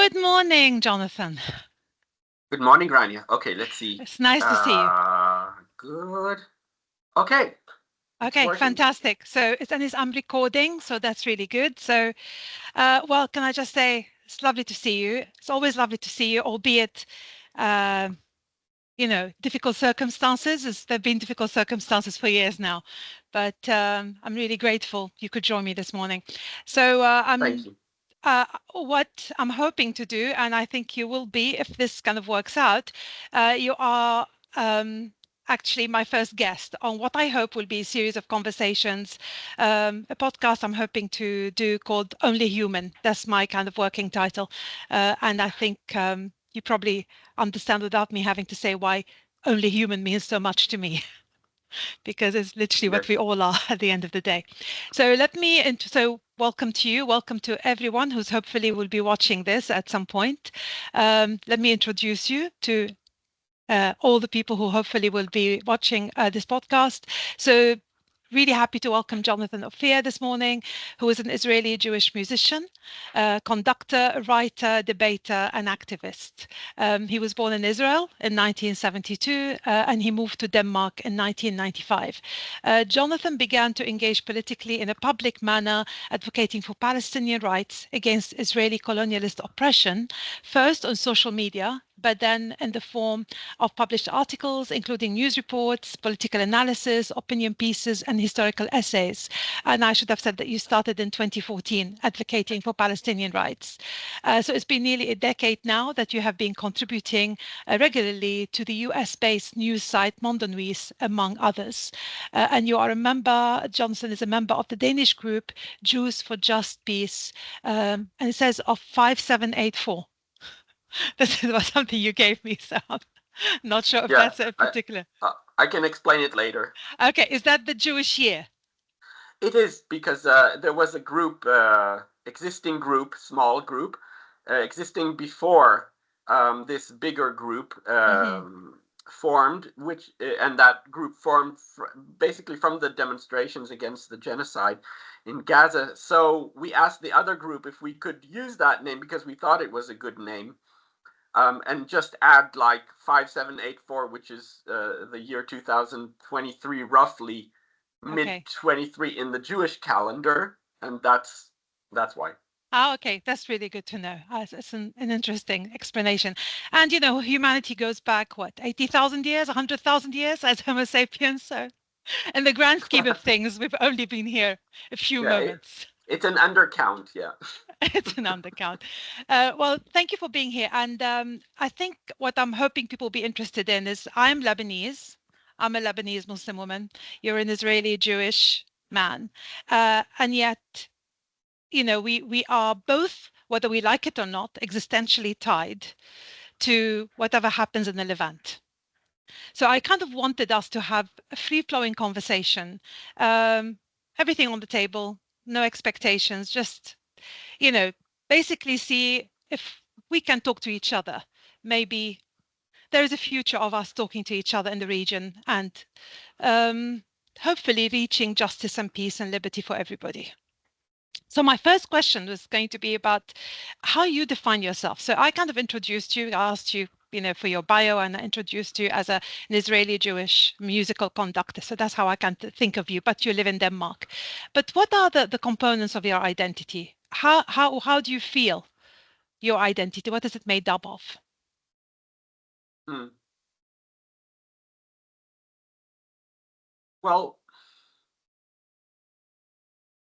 Good morning, Jonathan. Good morning, Rania. Okay, let's see. It's nice to see you. Good. Okay. It's Okay, working. fantastic. I'm recording, so that's really good. Well, can I just say it's lovely to see you. It's always lovely to see you, albeit, uh, difficult circumstances. There've been difficult circumstances for years now, but I'm really grateful you could join me this morning. So Thank I'm you. what I'm hoping to do, and I think you will be if this kind of works out, you are actually my first guest on what I hope will be a series of conversations, a podcast I'm hoping to do called Only Human. That's my kind of working title. And I think you probably understand without me having to say why Only Human means so much to me. Because it's literally what Yes. we all are at the end of the day. So welcome to you. Welcome to everyone who's hopefully will be watching this at some point. Let me introduce you to all the people who hopefully will be watching this podcast. So really happy to welcome Jonathan Ofir this morning, who is an Israeli Jewish musician, conductor, writer, debater, and activist. He was born in Israel in 1972, and he moved to Denmark in 1995. Jonathan began to engage politically in a public manner, advocating for Palestinian rights against Israeli colonialist oppression, first on social media, but then in the form of published articles, including news reports, political analysis, opinion pieces, and historical essays. And I should have said that you started in 2014 advocating for Palestinian rights. So it's been nearly a decade now that you have been contributing regularly to the US-based news site Mondonuis, among others. And you are a member, Johnson is a member of the Danish group Jews for Just Peace, and it says of 5784. This was something you gave me, so I'm not sure if Yeah. that's a I particular. I can explain it later. Okay, is that the Jewish year? It is because there was a group, existing group, small group, existing before this bigger group Hmm. formed, which and that group formed basically from the demonstrations against the genocide in Gaza. So we asked the other group if we could use that name because we thought it was a good name. And just add like 5784, which is the year 2023, roughly mid Okay. 23 in the Jewish calendar, and that's why. Ah, okay, that's really good to know. It's an interesting explanation. And humanity goes back, what, 80,000 years, 100,000 years as Homo sapiens? So, in the grand scheme of things, we've only been here a few Yeah, moments. it's an undercount. Yeah. It's an undercount. Well, thank you for being here. And I think what I'm hoping people will be interested in is I'm Lebanese. I'm a Lebanese Muslim woman. You're an Israeli Jewish man. And yet, we are both, whether we like it or not, existentially tied to whatever happens in the Levant. So I kind of wanted us to have a free-flowing conversation, um, everything on the table, no expectations, just you know, basically see if we can talk to each other. Maybe there is a future of us talking to each other in the region and um, hopefully reaching justice and peace and liberty for everybody. So my first question was going to be about how you define yourself. So I kind of introduced you, I asked you, for your bio, and I introduced you as an Israeli Jewish musical conductor. So that's how I can think of you, but you live in Denmark. But what are the components of your identity? How do you feel your identity? What is it made up of? Hmm. Well,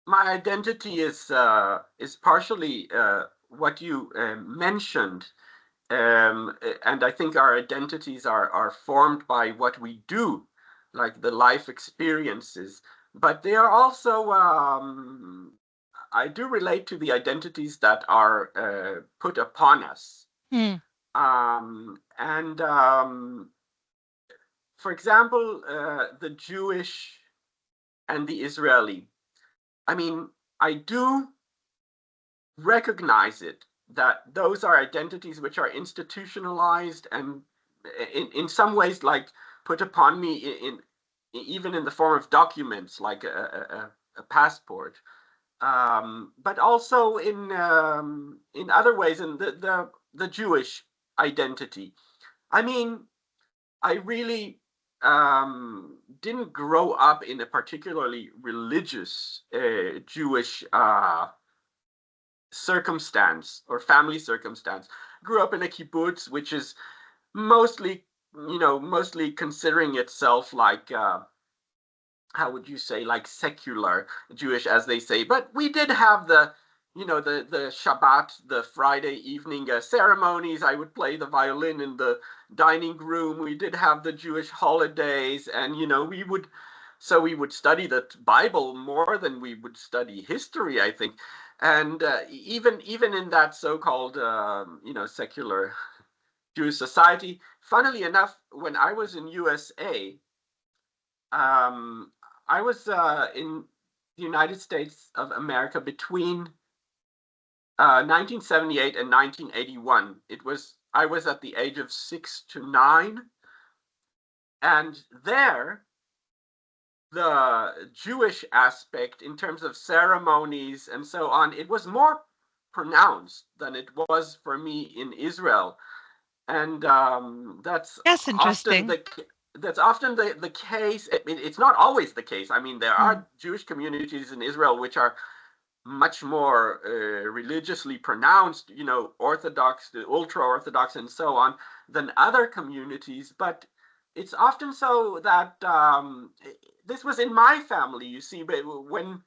my identity is partially what you mentioned, and I think our identities are formed by what we do, like the life experiences. But they are also I do relate to the identities that are put upon us. Hmm. And for example, the Jewish and the Israeli. I mean, I do recognize it that those are identities which are institutionalized and in some ways like put upon me in even in the form of documents like a passport. but also in other ways, in the Jewish identity. I mean, I really didn't grow up in a particularly religious Jewish circumstance or family circumstance. Grew up in a kibbutz, which is mostly, mostly considering itself like how would you say, like secular Jewish, as they say. But we did have the Shabbat, the Friday evening ceremonies. I would play the violin in the dining room. We did have the Jewish holidays, and we would study the Bible more than we would study history, I think. And even in that so-called secular Jewish society, funnily enough, when I was in USA, um, I was in the United States of America between 1978 and 1981. I was at the age of 6 to 9, and there the Jewish aspect in terms of ceremonies and so on, it was more pronounced than it was for me in Israel. And that's interesting. often the case. It's not always the case. I mean, there are Jewish communities in Israel which are much more religiously pronounced, Orthodox, the ultra-Orthodox, and so on, than other communities. But it's often so that this was in my family, you see, but when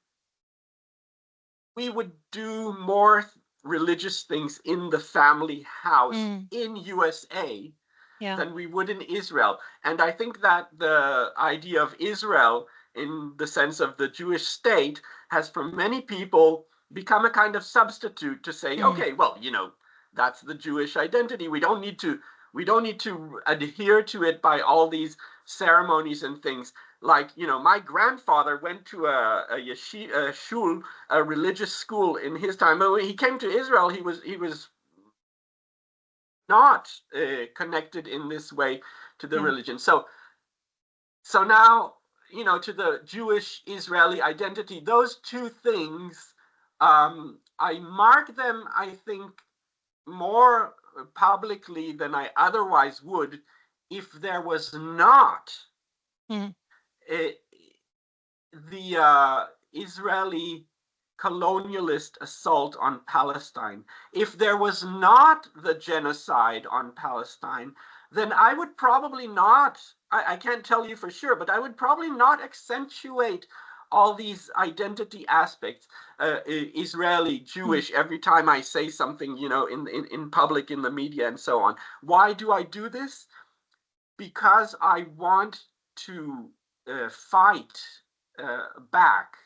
we would do more religious things in the family house in USA than we would in Israel. And I think that the idea of Israel, in the sense of the Jewish state, has for many people become a kind of substitute to say, okay, well, that's the Jewish identity. We don't need to adhere to it by all these ceremonies and things. Like, my grandfather went to a shul, a religious school in his time. But when he came to Israel, he was not connected in this way to the religion. So now, to the Jewish Israeli identity, those two things, I mark them, I think, more publicly than I otherwise would if there was not the Israeli colonialist assault on Palestine. If there was not the genocide on Palestine, then I would probably not, I can't tell you for sure, but I would probably not accentuate all these identity aspects, Israeli, Jewish, every time I say something, in public, in the media, and so on. Why do I do this? Because I want to fight back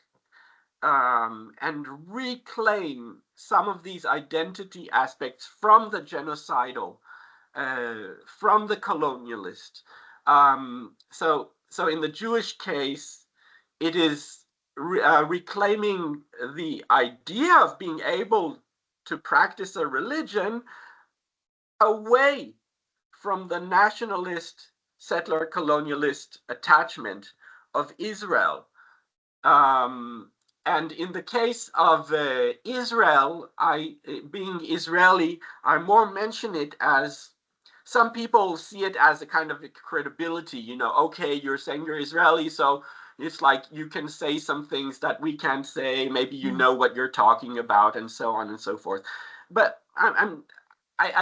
and reclaim some of these identity aspects from the genocidal, from the colonialist. So in the Jewish case, it is reclaiming the idea of being able to practice a religion away from the nationalist, settler, colonialist attachment of Israel. And in the case of Israel, being Israeli, I more mention it as, some people see it as a kind of credibility, okay, you're saying you're Israeli, so it's like you can say some things that we can't say, maybe you know what you're talking about, and so on and so forth. But I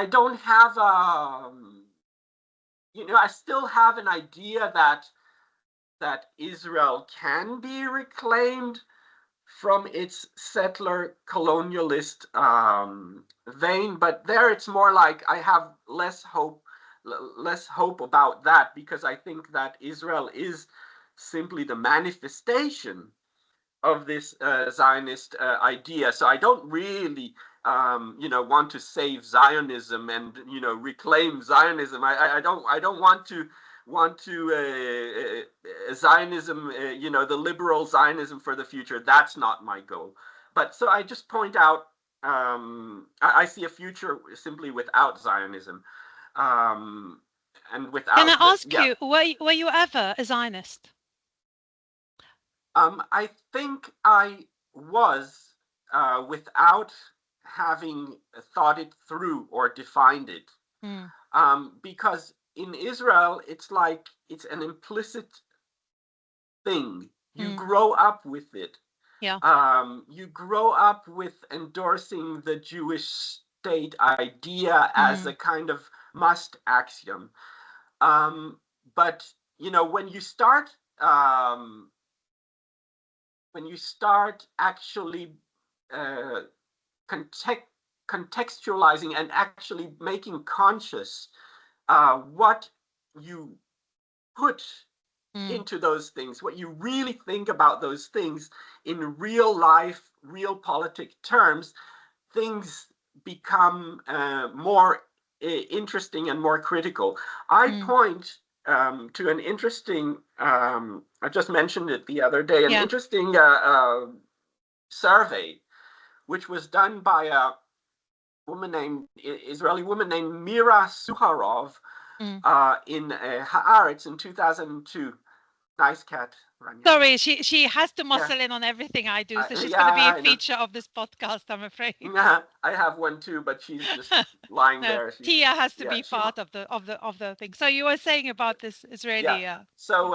don't have, I still have an idea that Israel can be reclaimed from its settler colonialist vein, but there it's more like I have less hope about that, because I think that Israel is simply the manifestation of this Zionist idea. So I don't really want to save Zionism and reclaim Zionism. I don't want to Zionism, the liberal Zionism for the future. That's not my goal. But so I just point out, I see a future simply without Zionism, and without. Can I ask you, were you ever a Zionist? I think I was without having thought it through or defined it. Because in Israel, it's like it's an implicit thing. You grow up with it. Yeah. You grow up with endorsing the Jewish state idea as a kind of must axiom. But when you start actually contextualizing and actually making conscious what you put into those things, what you really think about those things in real life, real politic terms, things become more interesting and more critical. I point to an interesting, I just mentioned it the other day, an interesting survey, which was done by a Israeli woman named Mira Suharov in Haaretz in 2002. Nice cat, Rania. Sorry, she has to muscle in on everything I do, so she's going to be a feature of this podcast, I'm afraid. I have one too, but she's just lying there. Tia has to be part of the thing. So you were saying about this Israeli. So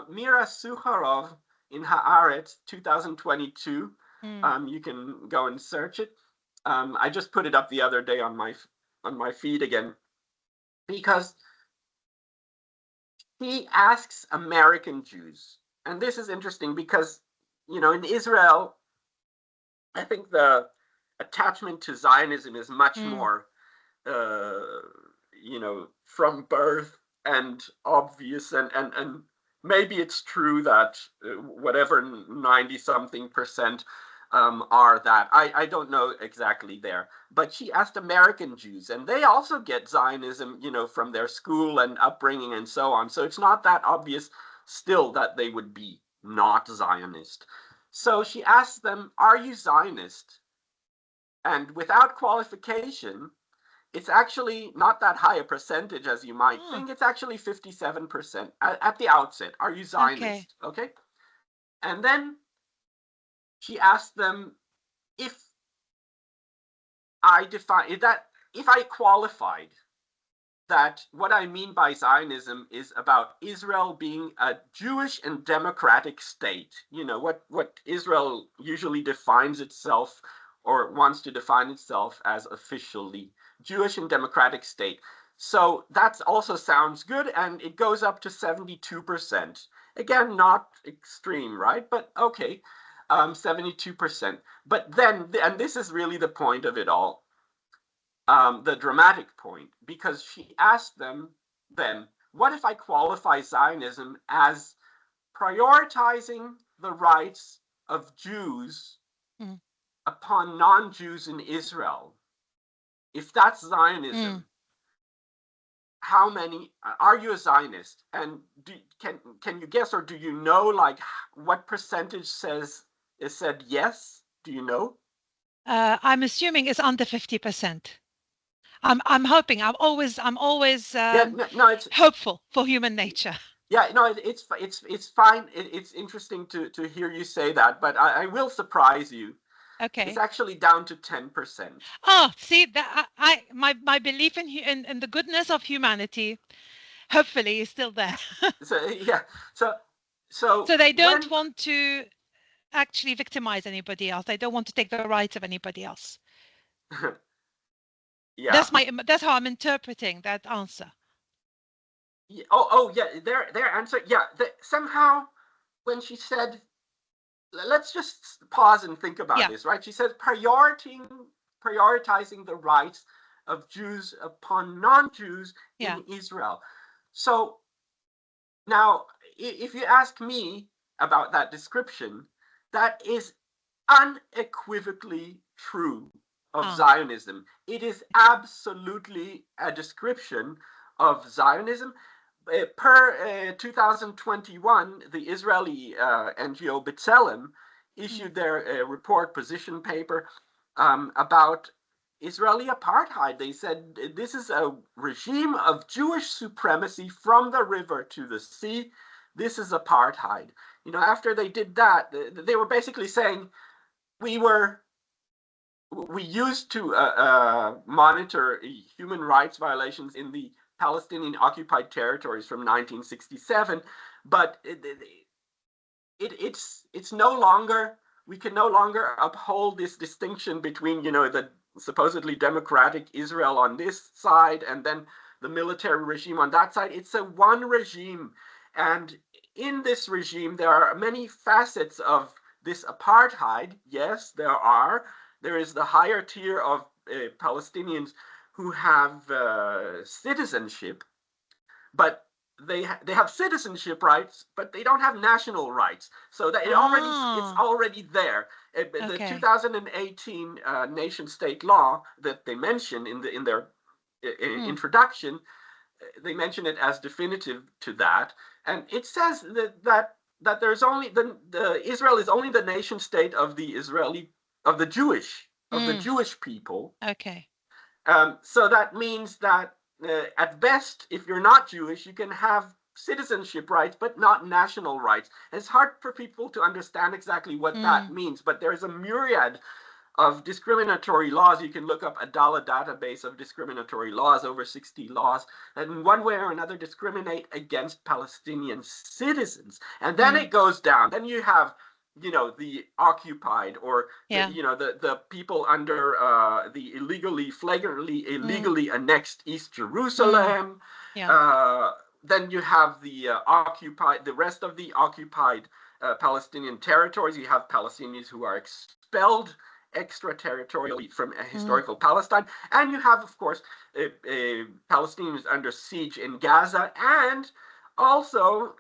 Mira Suharov in Haaretz 2022. You can go and search it. I just put it up the other day on my feed again, because he asks American Jews, and this is interesting because in Israel, I think the attachment to Zionism is much more from birth and obvious, and maybe it's true that whatever 90-something% are that. I don't know exactly there, but she asked American Jews, and they also get Zionism, from their school and upbringing and so on. So it's not that obvious still that they would be not Zionist. So she asked them, "Are you Zionist?" And without qualification, it's actually not that high a percentage as you might think. It's actually 57% at the outset. Are you Zionist? Okay. And then she asked them, if I qualified that what I mean by Zionism is about Israel being a Jewish and democratic state, what Israel usually defines itself or wants to define itself as officially, Jewish and democratic state. So that also sounds good, and it goes up to 72%. Again, not extreme, right? But okay, 72%. But then, and this is really the point of it all, the dramatic point, because she asked them then, what if I qualify Zionism as prioritizing the rights of Jews upon non-Jews in Israel? If that's Zionism, how many are you a Zionist? And can you guess, or do you know, like, what percentage said yes? Do you know? I'm assuming it's under 50%. I'm hoping. I'm always hopeful for human nature. Yeah, no, it's fine. It's interesting to hear you say that, but I will surprise you. Okay. It's actually down to 10%. Oh, see, that my belief in the goodness of humanity, hopefully, is still there. So they don't want to actually victimize anybody else. They don't want to take the rights of anybody else. Yeah. That's how I'm interpreting that answer. Yeah, their answer. Yeah, somehow when she said, let's just pause and think about this, right? She said prioritizing the rights of Jews upon non-Jews in Israel. So now, if you ask me about that description, that is unequivocally true of Zionism. It is absolutely a description of Zionism. Per 2021, the Israeli NGO B'Tselem issued their report, position paper, about Israeli apartheid. They said this is a regime of Jewish supremacy from the river to the sea. This is apartheid. After they did that, they were basically saying, we used to monitor human rights violations in the Palestinian occupied territories from 1967, but it's no longer, we can no longer uphold this distinction between, the supposedly democratic Israel on this side and then the military regime on that side. It's a one regime, and in this regime there are many facets of this apartheid. Yes, there is the higher tier of Palestinians who have citizenship, but they have citizenship rights, but they don't have national rights. So that it's already there. The 2018 nation state law that they mention in their introduction, they mention it as definitive to that, and it says that there's only the Israel is only the nation state of the Jewish people. Okay. So that means that at best, if you're not Jewish, you can have citizenship rights, but not national rights. And it's hard for people to understand exactly what that means, but there's a myriad of discriminatory laws. You can look up a Adala database of discriminatory laws, over 60 laws, that in one way or another discriminate against Palestinian citizens. And then it goes down. Then you have, the occupied, or the people under the flagrantly illegally annexed East Jerusalem. Then you have the rest of the occupied Palestinian territories. You have Palestinians who are expelled extraterritorially from historical Palestine, and you have, of course, Palestinians under siege in Gaza, and also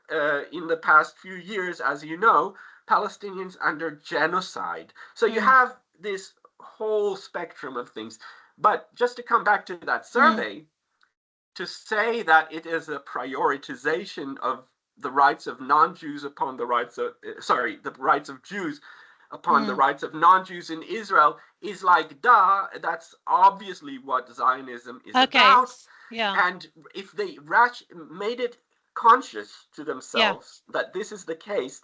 in the past few years, as you know, Palestinians under genocide. So you have this whole spectrum of things. But just to come back to that survey, to say that it is a prioritization of the rights of non-Jews upon the rights of, the rights of Jews upon the rights of non-Jews in Israel is like, duh, that's obviously what Zionism is about. And if they made it conscious to themselves that this is the case,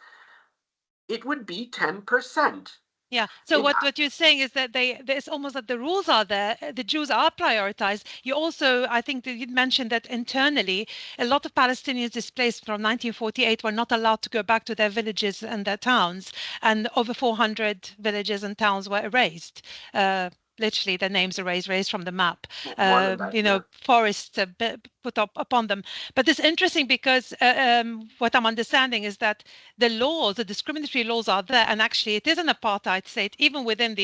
it would be 10%. Yeah. So what you're saying is that it's almost that the rules are there. The Jews are prioritized. You also, I think that you mentioned that internally, a lot of Palestinians displaced from 1948 were not allowed to go back to their villages and their towns, and over 400 villages and towns were erased. Literally, their names erased from the map. Forests put up upon them. But it's interesting because what I'm understanding is that the discriminatory laws are there, and actually it is an apartheid state, even within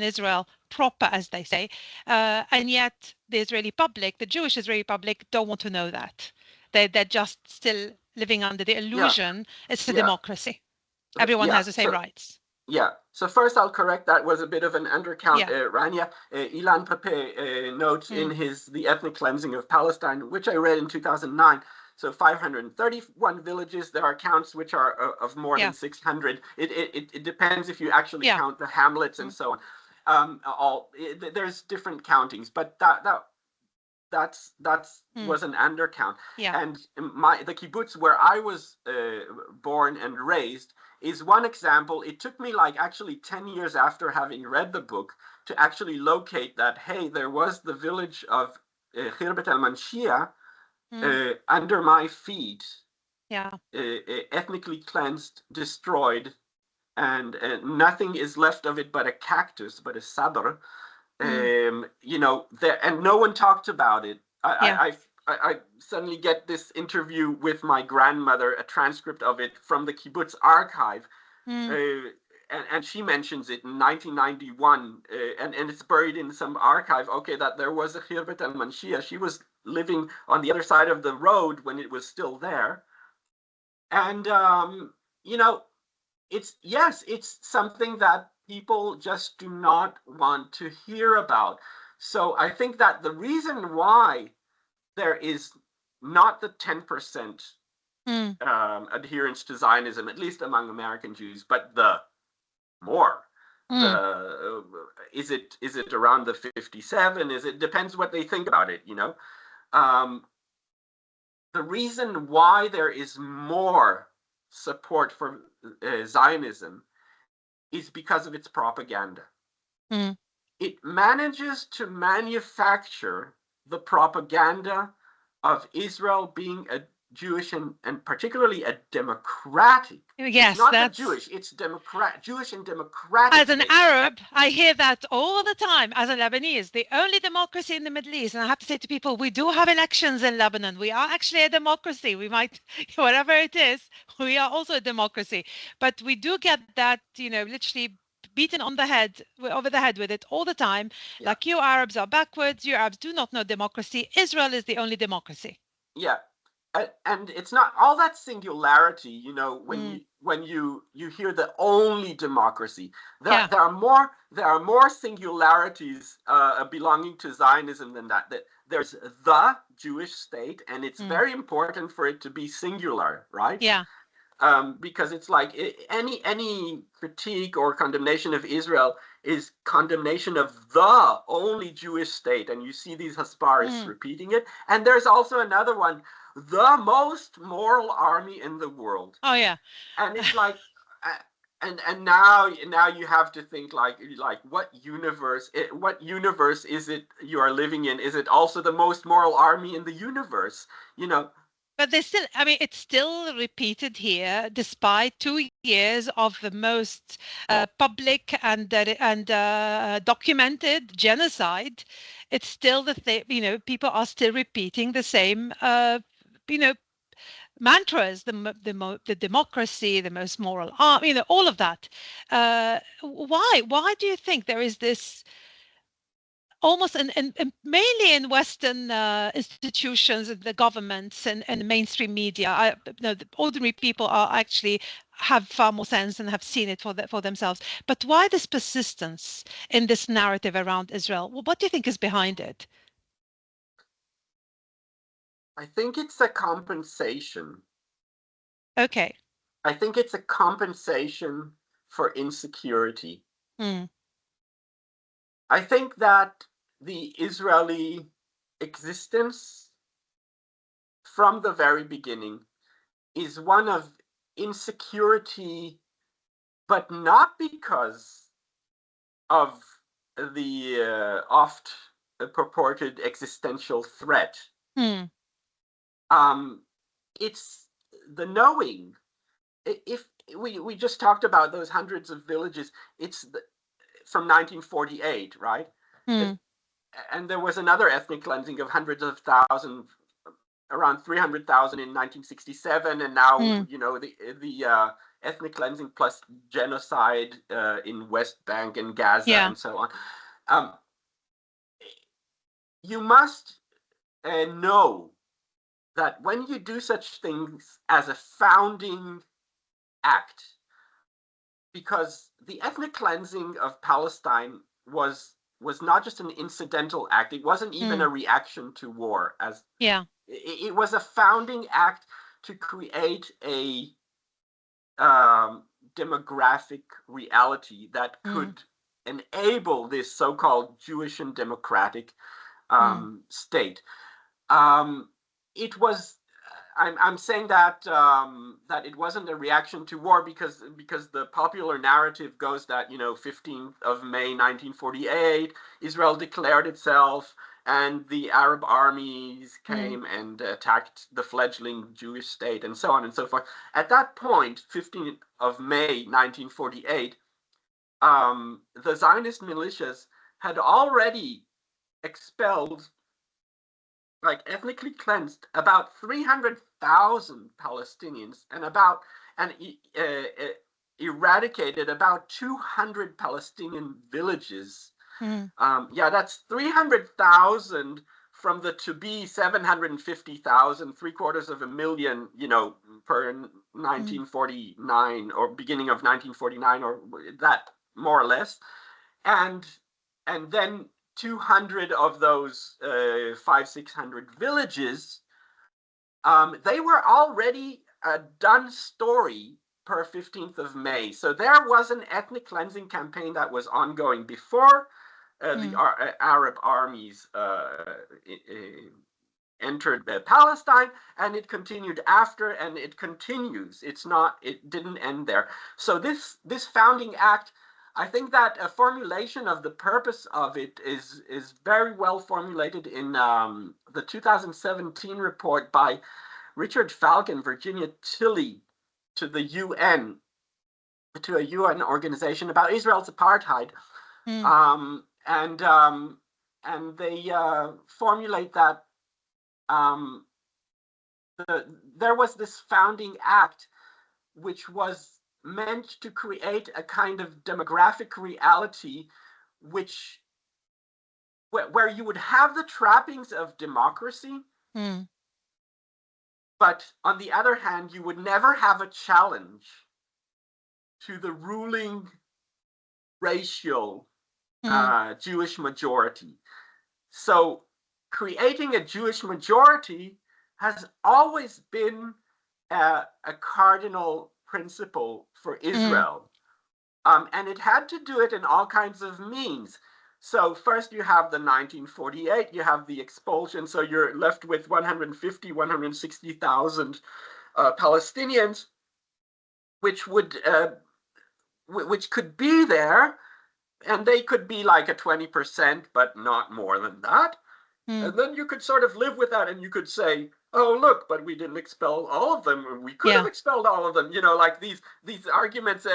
Israel proper, as they say, and yet the Israeli public, the Jewish Israeli public, don't want to know that. They're just still living under the illusion it's a democracy. Everyone has the same rights. Yeah. So first, I'll correct, that was a bit of an undercount, Rania. Ilan Pape notes in his The Ethnic Cleansing of Palestine, which I read in 2009. So 531 villages. There are counts which are of more than 600. It depends if you actually count the hamlets and so on. There's different countings, but that was an undercount. And the kibbutz where I was born and raised is one example. It took me actually 10 years after having read the book to actually locate that, hey, there was the village of Khirbet al-Manshia under my feet, ethnically cleansed, destroyed, and nothing is left of it but a cactus, but a sabr. And no one talked about it. I suddenly get this interview with my grandmother, a transcript of it from the kibbutz archive, and she mentions it in 1991, and it's buried in some archive. Okay, that there was a Khirbet al-Manshia. She was living on the other side of the road when it was still there, and it's something that people just do not want to hear about. So I think that the reason why there is not the 10% adherence to Zionism, at least among American Jews, but the more. Is it around the 57? Depends what they think about it, the reason why there is more support for Zionism is because of its propaganda. Mm. It manages to manufacture the propaganda of Israel being a Jewish and particularly a democratic. It's Yes, not the that's. Jewish, it's Jewish and democratic As an state. Arab, I hear that all the time. As a Lebanese, the only democracy in the Middle East, and I have to say to people, we do have elections in Lebanon. We are actually a democracy. We might, whatever it is, we are also a democracy. But we do get that, literally beaten on the head, over the head with it all the time. Yeah. Like, you Arabs are backwards. You Arabs do not know democracy. Israel is the only democracy. Yeah. And it's not all that singularity, you know, when you hear the only democracy, Yeah. there are more singularities belonging to Zionism than that. There's the Jewish state, and it's very important for it to be singular, right? Yeah. Because it's like any critique or condemnation of Israel is condemnation of the only Jewish state, and you see these Hasparists repeating it. And there's also another one, the most moral army in the world. Oh, yeah. And it's like, and now you have to think like what universe is it you are living in? Is it also the most moral army in the universe? You know, But they still, I mean, it's still repeated here, despite 2 years of the most public and documented genocide. It's still the thing, people are still repeating the same, you know, mantras, the democracy, the most moral art, all of that. Why? Why do you think there is this? Almost and mainly in Western institutions, the governments and the mainstream media, the ordinary people are actually have far more sense and have seen it for themselves. But why this persistence in this narrative around Israel? Well, what do you think is behind it? I think it's a compensation. Okay. I think it's a compensation for insecurity. Mm. I think that the Israeli existence from the very beginning is one of insecurity, but not because of the oft purported existential threat. Mm. It's the knowing. If we just talked about those hundreds of villages, it's from 1948, right? Mm. And there was another ethnic cleansing of hundreds of thousands, around 300,000 in 1967, and now Mm. the ethnic cleansing plus genocide in West Bank and Gaza Yeah. and so on. You must know that when you do such things as a founding act, because the ethnic cleansing of Palestine was not just an incidental act, it wasn't even Mm. a reaction to war, as Yeah. it was a founding act to create a demographic reality that Mm. could enable this so-called Jewish and democratic Mm. state. It was. I'm saying that that it wasn't a reaction to war because the popular narrative goes that 15th of May 1948 Israel declared itself and the Arab armies Mm. came and attacked the fledgling Jewish state and so on and so forth. At that point, 15th of May 1948, the Zionist militias had already expelled, like ethnically cleansed, about 300,000 Palestinians and eradicated about 200 Palestinian villages. Mm. Yeah, that's 300,000 from the to be 750,000, 750,000, 3/4 of a million, per Mm. 1949 or beginning of 1949 or that, more or less. And then 200 of those 600 villages, they were already a done story per 15th of May. So there was an ethnic cleansing campaign that was ongoing before the Mm. Arab armies entered Palestine, and it continued after, and it continues. It didn't end there. So this founding act, I think that a formulation of the purpose of it is very well formulated in the 2017 report by Richard Falk and Virginia Tilley to the UN, to a UN organization about Israel's apartheid. And they formulate that there was this founding act which was meant to create a kind of demographic reality where you would have the trappings of democracy, but on the other hand, you would never have a challenge to the ruling racial Jewish majority. So creating a Jewish majority has always been a cardinal principle for Israel. And it had to do it in all kinds of means. So first you have the 1948, you have the expulsion, so you're left with 150, 160,000 Palestinians, which could be there, and they could be like a 20%, but not more than that. And then you could sort of live with that, and you could say, oh, look, but we didn't expel all of them. We could have expelled all of them. Like these arguments,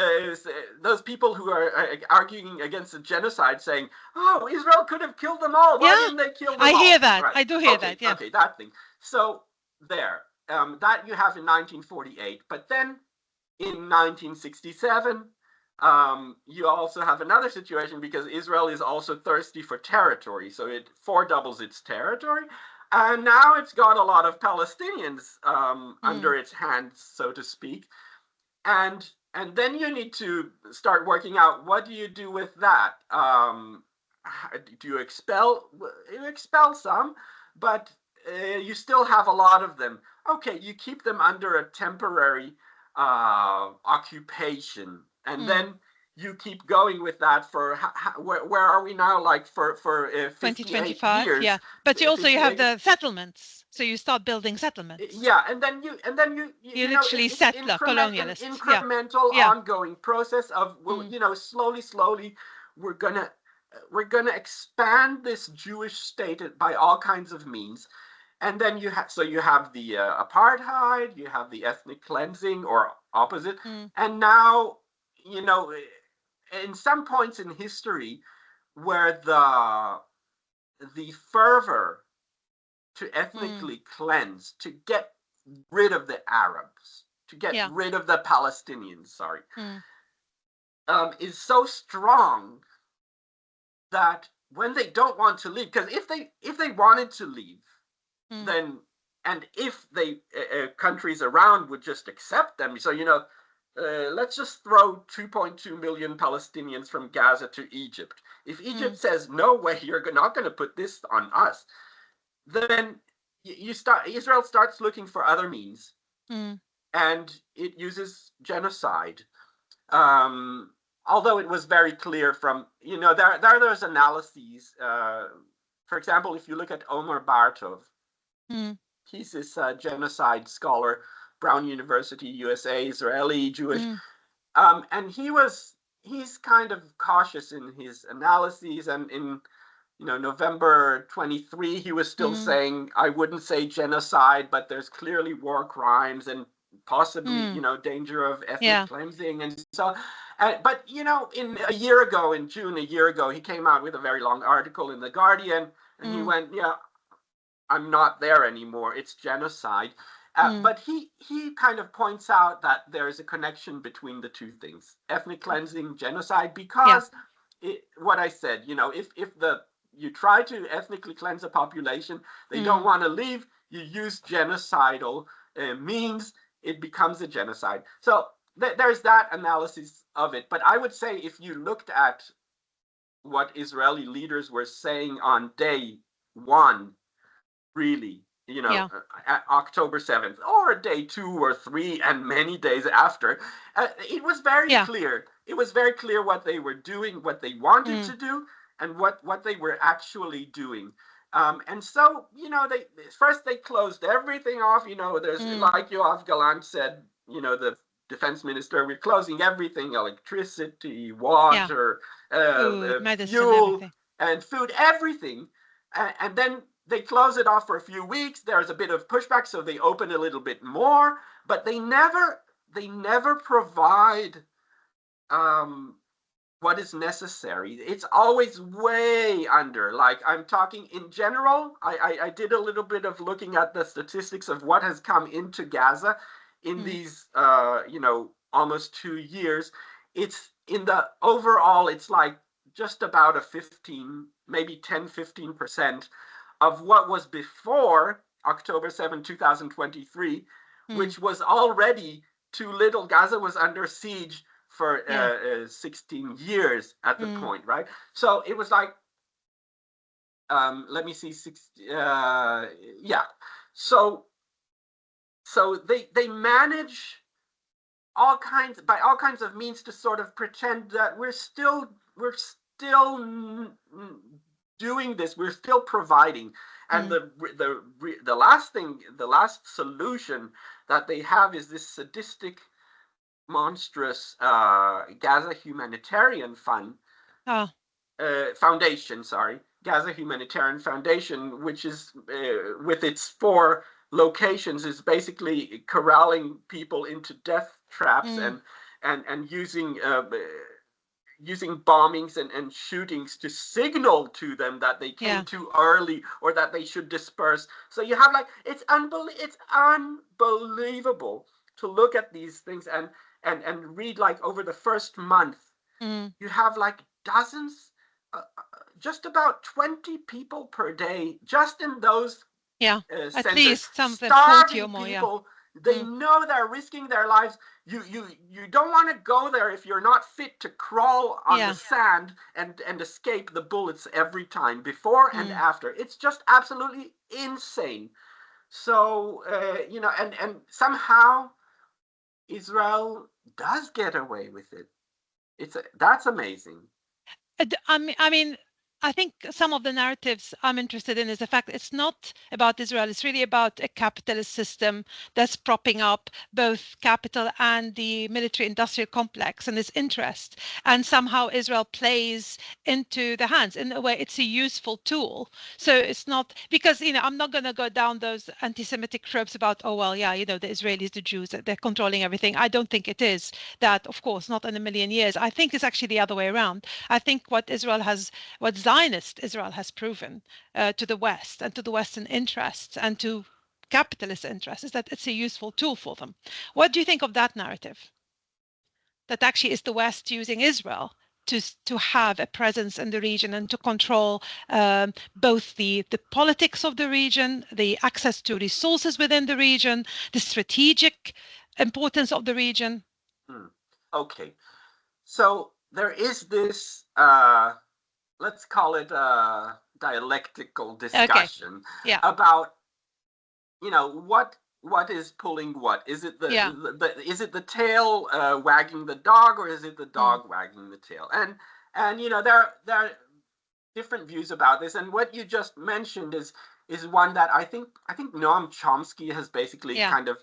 those people who are arguing against the genocide saying, oh, Israel could have killed them all. Why didn't they kill them all? I hear that. Right. I do hear that, yeah. Okay, that thing. So there, that you have in 1948. But then in 1967, you also have another situation because Israel is also thirsty for territory. So it doubles its territory. And now it's got a lot of Palestinians under its hands, so to speak. And then you need to start working out, what do you do with that? Do you expel? You expel some, but you still have a lot of them. Okay, you keep them under a temporary occupation. And then you keep going with that for where are we now? Like for 2025 years. Yeah, but you have the settlements, so you start building settlements. Yeah, and then you literally settler colonialists. An incremental ongoing process of slowly we're gonna expand this Jewish state by all kinds of means. And then you have the apartheid, you have the ethnic cleansing or opposite, and now in some points in history where the fervor to ethnically cleanse, to get rid of the Arabs, to get rid of the Palestinians, is so strong that when they don't want to leave, because if they wanted to leave, then, and if they countries around would just accept them, so let's just throw 2.2 million Palestinians from Gaza to Egypt. If Egypt says, no way, you're not going to put this on us, then Israel starts looking for other means, and it uses genocide. Although it was very clear from, there's analyses. For example, if you look at Omar Bartov, he's this genocide scholar, Brown University, USA, Israeli, Jewish. And he's kind of cautious in his analyses. And in, November 23, he was still saying, I wouldn't say genocide, but there's clearly war crimes and possibly, danger of ethnic cleansing. And so, but, in June a year ago, he came out with a very long article in The Guardian, and he went, I'm not there anymore. It's genocide. But he kind of points out that there's a connection between the two things, ethnic cleansing, genocide, because what I said, if you try to ethnically cleanse a population, they don't want to leave, you use genocidal means, it becomes a genocide. So there's that analysis of it. But I would say if you looked at what Israeli leaders were saying on day one, really, October 7th, or day 2 or 3, and many days after, it was very clear. It was very clear what they were doing, what they wanted to do, and what they were actually doing. And so, they first they closed everything off. There's like Yoav Galant said, the defense minister, we're closing everything: electricity, water, food, medicine, fuel, everything. and food, everything. And then they close it off for a few weeks. There's a bit of pushback, so they open a little bit more, but they never provide what is necessary. It's always way under. Like, I'm talking in general. I did a little bit of looking at the statistics of what has come into Gaza in these almost 2 years. It's in the overall, it's like just about a 15, maybe 10-15% of what was before October 7, 2023, which was already too little. Gaza was under siege for 16 years at the point, right? So it was like, let me see, yeah. So they manage by all kinds of means to sort of pretend that we're still doing this, we're still providing. And the last solution that they have is this sadistic, monstrous Gaza Humanitarian Foundation, Gaza Humanitarian Foundation, which is with its 4 locations, is basically corralling people into death traps and using bombings and shootings to signal to them that they came too early or that they should disperse. So you have it's unbelievable to look at these things and read, over the first month, you have dozens, just about 20 people per day, just in those at centers, least something 40 or starving more. people. They know they're risking their lives. You don't want to go there if you're not fit to crawl on the sand and escape the bullets every time, before and after. It's just absolutely insane. So and somehow Israel does get away with it. That's amazing. I mean, I think some of the narratives I'm interested in is the fact it's not about Israel. It's really about a capitalist system that's propping up both capital and the military-industrial complex and its interest. And somehow Israel plays into the hands. In a way, it's a useful tool. So it's not because, I'm not going to go down those anti-Semitic tropes about, the Israelis, the Jews, they're controlling everything. I don't think it is that, of course, not in a million years. I think it's actually the other way around. I think what Zionist Israel has proven to the West and to the Western interests and to capitalist interests is that it's a useful tool for them. What do you think of that narrative? That actually is the West using Israel to have a presence in the region and to control both the politics of the region, the access to resources within the region, the strategic importance of the region. Okay, so there is this, let's call it a dialectical discussion about, what is pulling what? Is it the tail wagging the dog, or is it the dog wagging the tail? And there are different views about this. And what you just mentioned is one that I think Noam Chomsky has basically kind of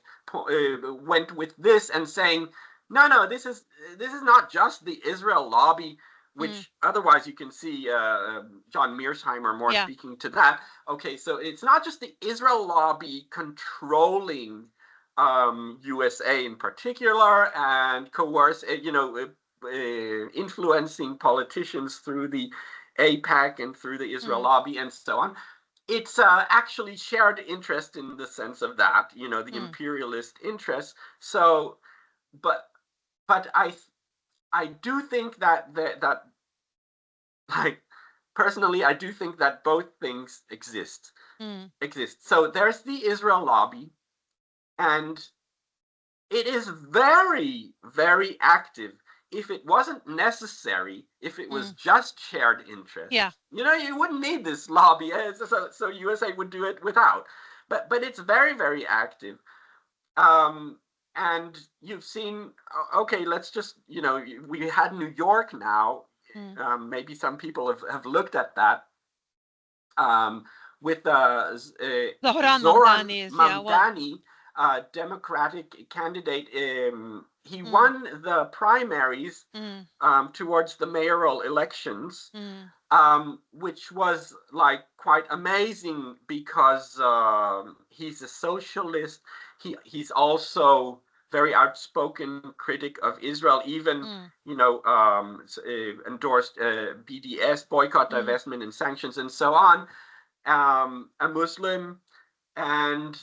went with this and saying, no, this is not just the Israel lobby, which otherwise you can see John Mearsheimer more speaking to that. Okay, so it's not just the Israel lobby controlling USA in particular and influencing politicians through the AIPAC and through the Israel lobby and so on. It's actually shared interest in the sense of that, the imperialist interest. So, but I do think that personally, I do think that both things exist. So there's the Israel lobby, and it is very, very active. If it wasn't necessary, if it was just shared interest, you wouldn't need this lobby. So USA would do it without. But it's very, very active. And you've seen, okay, let's just, we had New York now. Maybe some people have looked at that, with Zohran Zoran Mamdani is, yeah, well, Mamdani, Democratic candidate. He mm, won the primaries mm, towards the mayoral elections, mm, which was like quite amazing because he's a socialist. He's also very outspoken critic of Israel, even mm, endorsed BDS, boycott, mm. divestment, and sanctions, and so on. A Muslim, and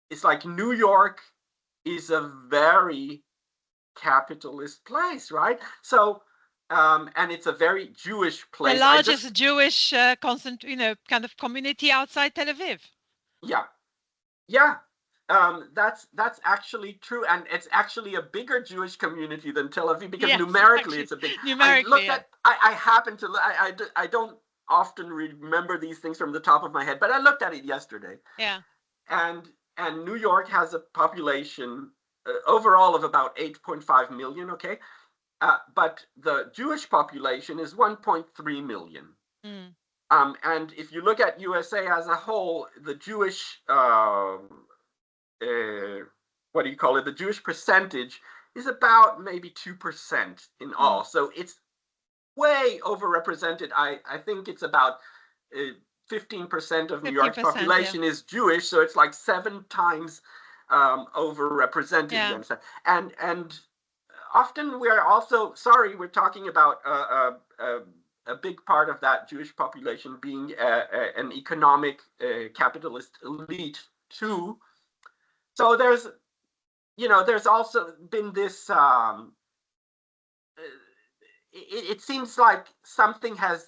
it's like New York is a very capitalist place, right? So, and it's a very Jewish The place. largest Jewish kind of community outside Tel Aviv. Yeah, yeah. That's actually true, and it's actually a bigger Jewish community than Tel Aviv because Yes, numerically actually, it's a big. I numerically, looked yeah. at. I happen to. I don't often remember these things from the top of my head, but I looked at it yesterday, Yeah. and New York has a population overall of about 8.5 million. Okay, but the Jewish population is 1.3 million. Mm, And if you look at USA as a whole, the Jewish what do you call it? The Jewish percentage is about maybe 2% in mm. all. So it's way overrepresented. I think it's about 15% of New York's 15%, yeah. population is Jewish, so it's like 7 times overrepresented. You Yeah. understand? And often we are also sorry. We're talking about a big part of that Jewish population being an economic capitalist elite Mm, too. So there's also been this. It seems like something has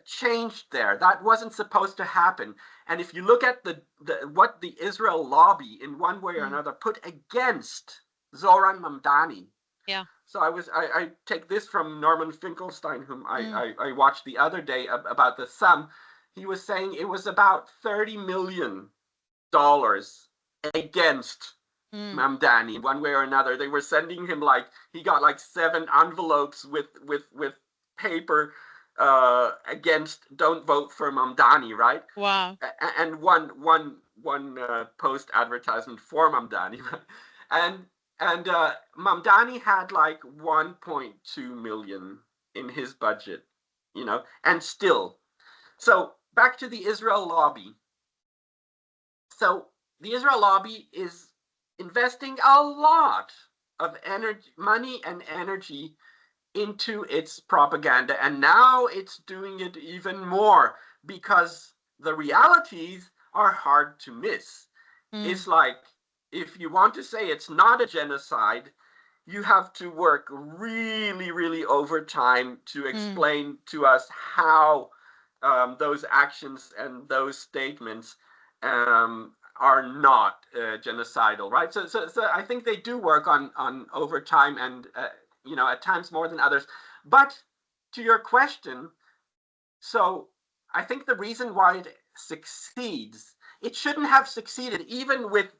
changed there. That wasn't supposed to happen. And if you look at what the Israel lobby, in one way or mm. another, put against Zoran Mamdani. Yeah. So I take this from Norman Finkelstein, whom Mm, I watched the other day about the sum. He was saying it was about $30 million against mm. Mamdani in one way or another. They were sending him he got like 7 envelopes with paper against don't vote for Mamdani, right? Wow. And one post advertisement for Mamdani, right? And Mamdani had like 1.2 million in his budget, and still. So back to the Israel lobby. So the Israel lobby is investing a lot of energy, money and energy into its propaganda, and now it's doing it even more because the realities are hard to miss. Mm, It's like if you want to say it's not a genocide, you have to work really, really overtime to mm. explain to us how those actions and those statements are not genocidal, right? So I think they do work on overtime and at times more than others. But to your question, so I think the reason why it succeeds, it shouldn't have succeeded even with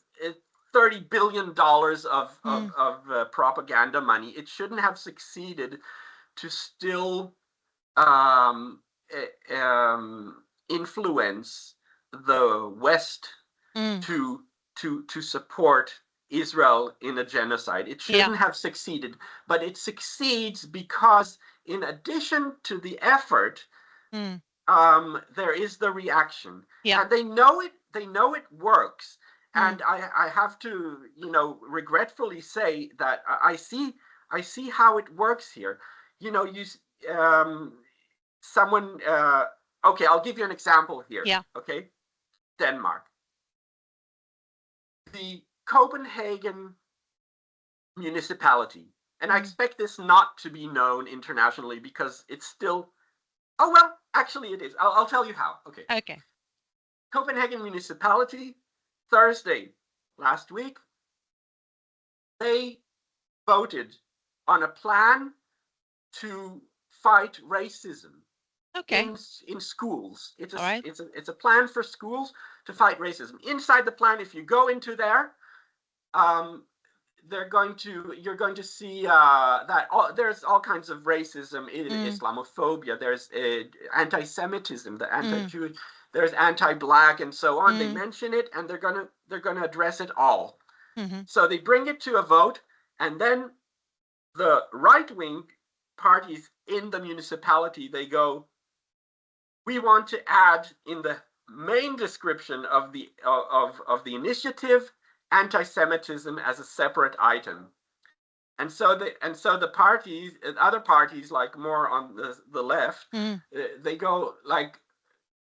$30 billion of propaganda money. It shouldn't have succeeded to still um, influence the West Mm. to support Israel in a genocide. It Yeah. shouldn't have succeeded, but it succeeds because, in addition to the effort, Mm. there is the reaction, Yeah. and they know it. They know it works. Mm. And I have to, regretfully say that I see how it works here. You someone. Okay, I'll give you an example here. Yeah. Okay, Denmark. The Copenhagen municipality, and I Mm. expect this not to be known internationally because it's still. Oh well, actually it is. I'll tell you how. Okay, Okay. Copenhagen municipality, Thursday last week, they voted on a plan to fight racism Okay. in schools. It's All a right. it's a it's a plan for schools to fight racism. Inside the plan, if you go into there, um, you're going to see that there's all kinds of racism, Islamophobia, there's anti-Semitism, the anti-Jewish, there's anti-black, and so on. They mention it, and they're gonna address it all. So they bring it to a vote, and then the right-wing parties in the municipality, they go, we want to add in the main description of the initiative anti-Semitism as a separate item. And so the parties, other parties, like more on the left, they go like,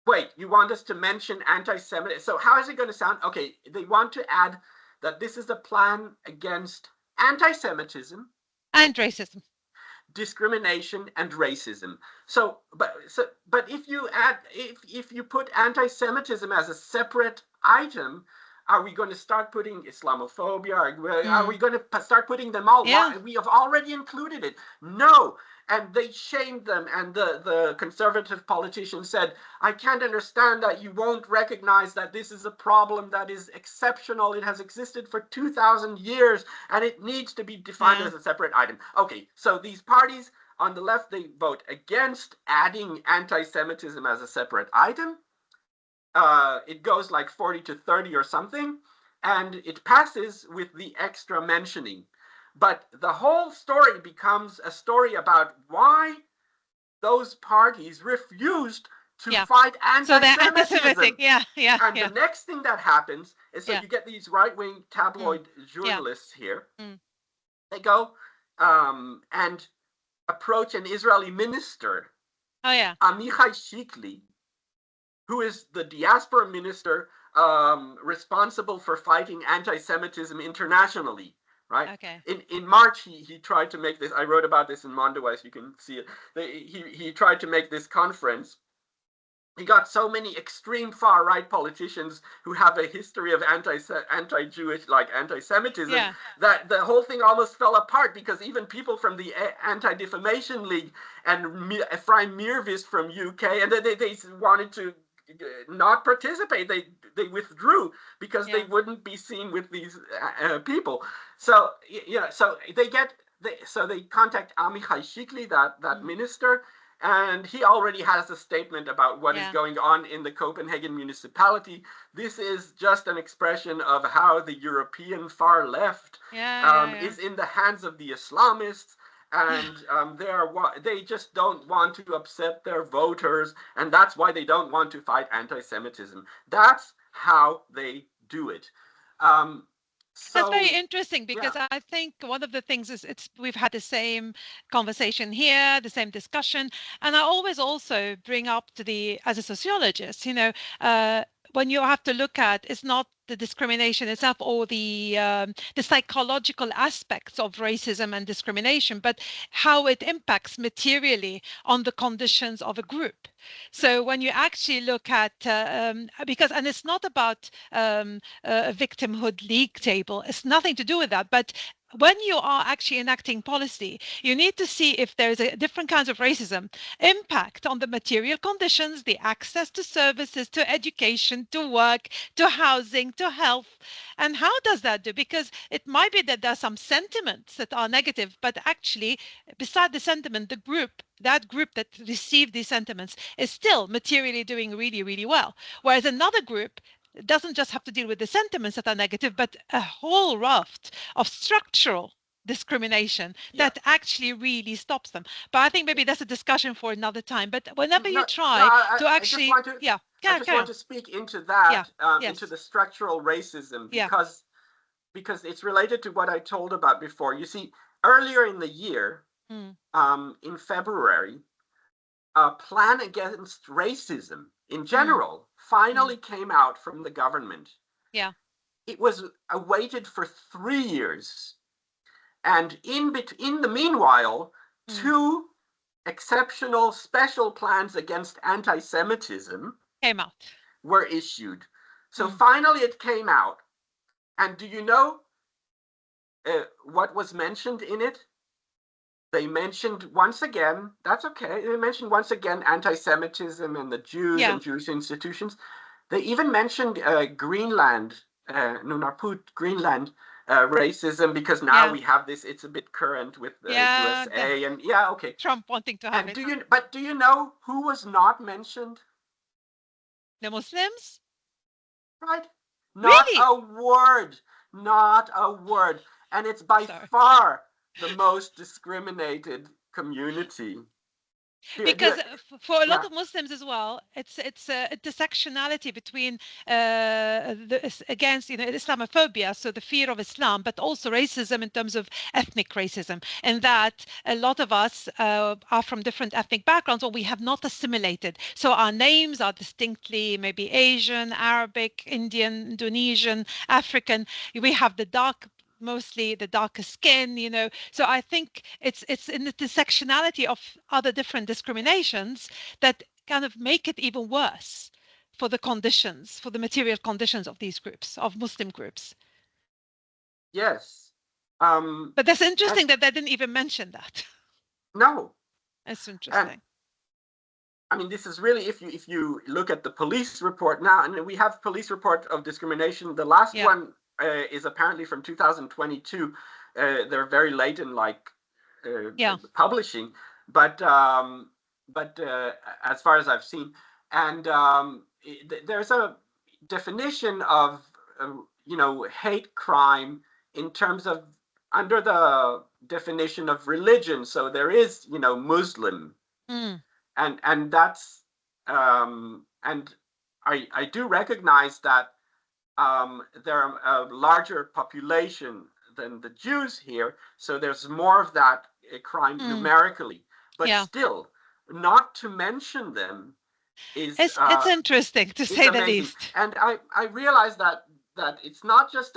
wait, you want us to mention anti-Semitism? So how is it going to sound? Okay, they want to add that this is a plan against anti-Semitism and racism, discrimination, and racism. But if you put anti-Semitism as a separate item, are we going to start putting Islamophobia? Are we going to start putting them all? Yeah. We have already included it. No. And they shamed them. And the conservative politician said, I can't understand that you won't recognize that this is a problem that is exceptional. It has existed for 2,000 years, and it needs to be defined as a separate item. Okay, so these parties on the left, they vote against adding anti-Semitism as a separate item. It goes like 40 to 30 or something, and it passes with the extra mentioning. But the whole story becomes a story about why those parties refused to fight anti-Semitism. So they're anti-Semitic, And the next thing that happens is, so you get these right-wing tabloid journalists here. They go and approach an Israeli minister, Amichai Shikli, who is the diaspora minister responsible for fighting anti-Semitism internationally, right? Okay. In March, he tried to make this, I wrote about this in Mondoweiss, you can see it. He tried to make this conference. He got so many extreme far-right politicians who have a history of anti-Jewish, like anti-Semitism, that the whole thing almost fell apart, because even people from the Anti-Defamation League and Ephraim Mirvis from UK, and they wanted to not participate. They withdrew because they wouldn't be seen with these people. So so they contact Amichai Shikli, that minister, and he already has a statement about what is going on in the Copenhagen municipality. This is just an expression of how the European far left is in the hands of the Islamists. And they just don't want to upset their voters, and that's why they don't want to fight anti-Semitism. That's how they do it. That's very interesting, because I think one of the things is we've had the same conversation here, the same discussion, and I always also bring up as a sociologist, when you have to look at, it's not the discrimination itself or the psychological aspects of racism and discrimination, but how it impacts materially on the conditions of a group. So when you actually look at, and it's not about a victimhood league table, it's nothing to do with that, but when you are actually enacting policy, you need to see if there's a different kinds of racism impact on the material conditions, the access to services, to education, to work, to housing, to health. And how does that do? Because it might be that there are some sentiments that are negative, but actually, beside the sentiment, that group that received these sentiments is still materially doing really, really well. Whereas another group doesn't just have to deal with the sentiments that are negative, but a whole raft of structural discrimination that actually really stops them. But I think maybe that's a discussion for another time. But whenever you try to actually, I just want to speak into that, into the structural racism, because it's related to what I told about before. You see, earlier in the year, in February, a plan against racism in general finally came out from the government. It was awaited for 3 years. And in the meanwhile, 2 exceptional special plans against anti-Semitism were issued. So finally it came out. And do you know what was mentioned in it? They mentioned once again, that's okay, they mentioned once again anti-Semitism and the Jews and Jewish institutions. They even mentioned Greenland, Nunavut, Greenland, racism, because now we have this, it's a bit current with the USA and okay. Trump wanting to have and it. But do you know who was not mentioned? The Muslims? Right? Not Really? a word. Not a word. And it's by Sorry. far the most discriminated community. Because for a lot of Muslims as well, it's a intersectionality between against Islamophobia, so the fear of Islam, but also racism in terms of ethnic racism, and that a lot of us are from different ethnic backgrounds, or we have not assimilated. So our names are distinctly maybe Asian, Arabic, Indian, Indonesian, African. We have the mostly the darker skin, so I think it's in the intersectionality of other different discriminations that kind of make it even worse for the conditions, for the material conditions of these groups, of Muslim groups. Yes. But that's interesting that they didn't even mention that. No. That's interesting. And I mean, this is really, if you look at the police report now, and we have police report of discrimination. The last one is apparently from 2022. They're very late in publishing, but as far as I've seen, and there's a definition of hate crime in terms of under the definition of religion. So there is Muslim. And that's and I do recognize that there are a larger population than the Jews here, so there's more of that crime numerically. But still, not to mention them is it's interesting to say the least. And I realize that it's not just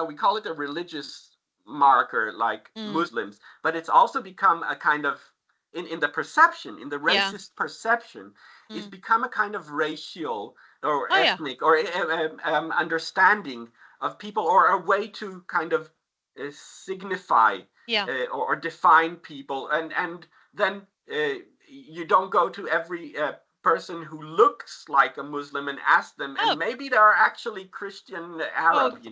we call it a religious marker like Muslims, but it's also become a kind of in the perception, in the racist perception, it's become a kind of racial or ethnic or understanding of people, or a way to kind of signify or define people, and then you don't go to every person who looks like a Muslim and ask them, and maybe they're actually Christian Arab,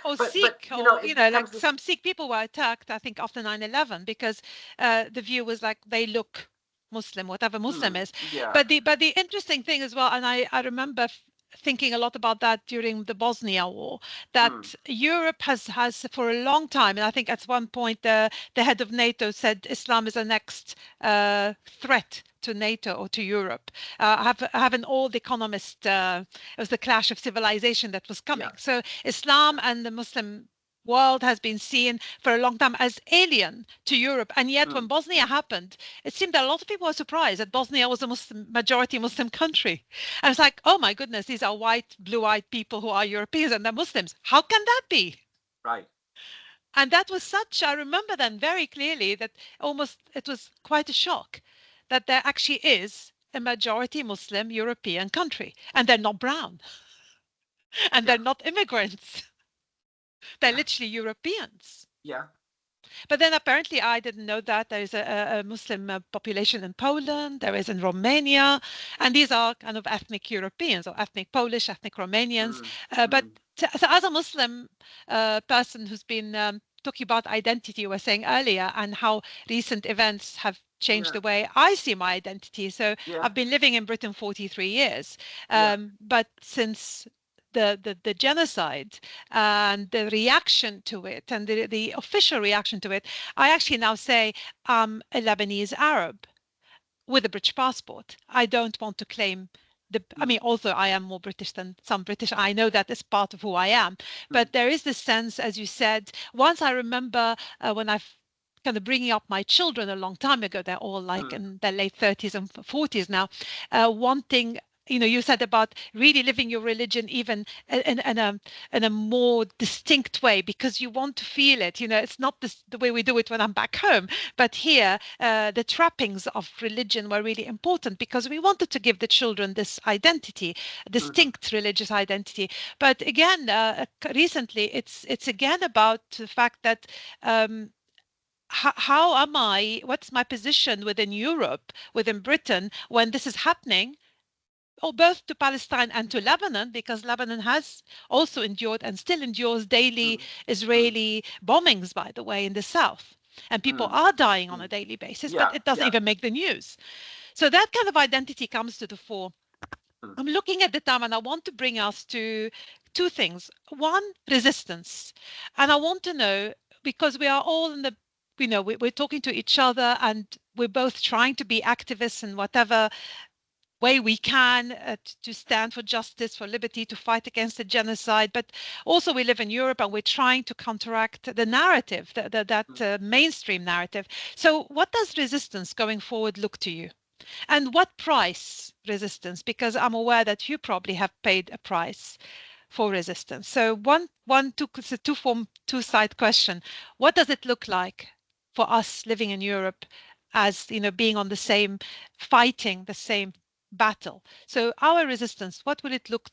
or Sikh, like some Sikh people were attacked, I think, after 9/11 because the view was like they look Muslim, whatever Muslim is. But the interesting thing as well, and I remember thinking a lot about that during the Bosnia War, that Europe has for a long time, and I think at one point the head of NATO said Islam is the next threat to NATO or to Europe. I have an old economist, it was the clash of civilization that was coming. So Islam and the Muslim world has been seen for a long time as alien to Europe. And yet when Bosnia happened, it seemed that a lot of people were surprised that Bosnia was a majority Muslim country. And it's like, oh my goodness, these are white, blue-eyed people who are Europeans and they're Muslims. How can that be? Right. And that was I remember then very clearly that it was quite a shock that there actually is a majority Muslim European country, and they're not brown, and they're not immigrants. They're literally Europeans. Yeah. But then apparently I didn't know that there is a Muslim population in Poland, there is in Romania, and these are kind of ethnic Europeans or ethnic Polish, ethnic Romanians. But so as a Muslim person who's been talking about identity, you were saying earlier, and how recent events have changed the way I see my identity. So I've been living in Britain 43 years, but since the genocide and the reaction to it and the official reaction to it, I actually now say I'm a Lebanese Arab with a British passport. I don't want to claim I mean, although I am more British than some British, I know that is part of who I am. But there is this sense, as you said, once I remember when I've kind of bringing up my children a long time ago, they're all like in their late 30s and 40s now, wanting, you said about really living your religion even in a more distinct way because you want to feel it. It's not the way we do it when I'm back home, but here the trappings of religion were really important because we wanted to give the children this identity, a distinct religious identity. But again, recently, it's again about the fact that how am I? What's my position within Europe, within Britain, when this is happening? or both to Palestine and to Lebanon, because Lebanon has also endured and still endures daily Israeli bombings, by the way, in the south. And people are dying on a daily basis, but Yeah, it doesn't yeah. even make the news. So that kind of identity comes to the fore. I'm looking at the time and I want to bring us to two things. One, resistance. And I want to know, because we are all in the, we're talking to each other and we're both trying to be activists in whatever way we can to stand for justice, for liberty, to fight against the genocide. But also we live in Europe and we're trying to counteract the narrative, that mainstream narrative. So what does resistance going forward look to you? And what price resistance? Because I'm aware that you probably have paid a price for resistance. So it's a two-side question. What does it look like for us living in Europe as, being on the same, fighting the same battle? So our resistance, what will it look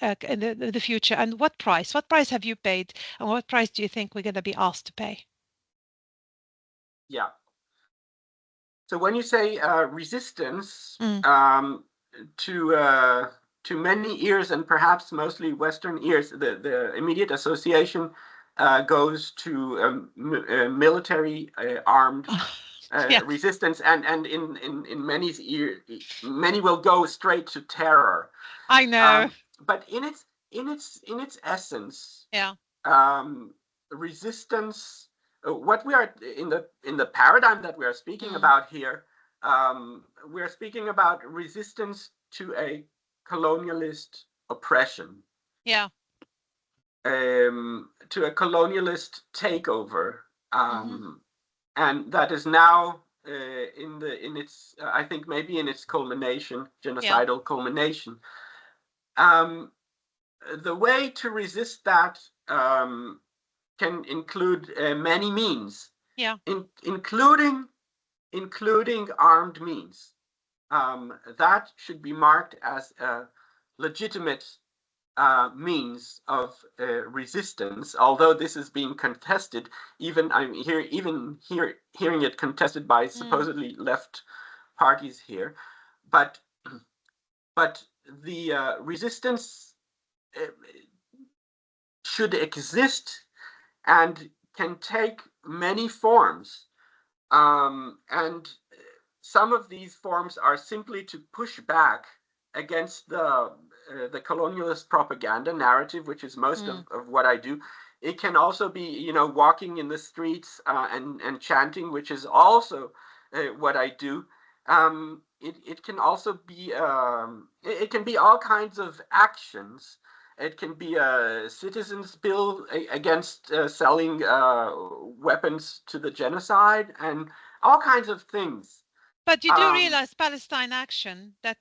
in the future, and what price? What price have you paid, and what price do you think we're going to be asked to pay? Yeah. So when you say resistance, to many ears, and perhaps mostly Western ears, the immediate association goes to military armed Yes, resistance, and in many's ear, many will go straight to terror. I know. But in its essence, Yeah. resistance, what we are in the paradigm that we are speaking about here, we are speaking about resistance to a colonialist oppression, Yeah. to a colonialist takeover, Hmm. and that is now in its I think maybe in its culmination, Yeah. genocidal culmination. Um, the way to resist that can include many means, Yeah. including armed means. That should be marked as a legitimate means of resistance, although this is being contested. Even I'm hearing it contested by Mm. supposedly left parties here, but but the resistance uh, should exist and can take many forms. And some of these forms are simply to push back against the colonialist propaganda narrative, which is most Mm. of what I do. It can also be, walking in the streets and chanting, which is also what I do. It can also be it can be all kinds of actions. It can be a citizens' bill against selling weapons to the genocide, and all kinds of things. But you do Um, realize Palestine Action that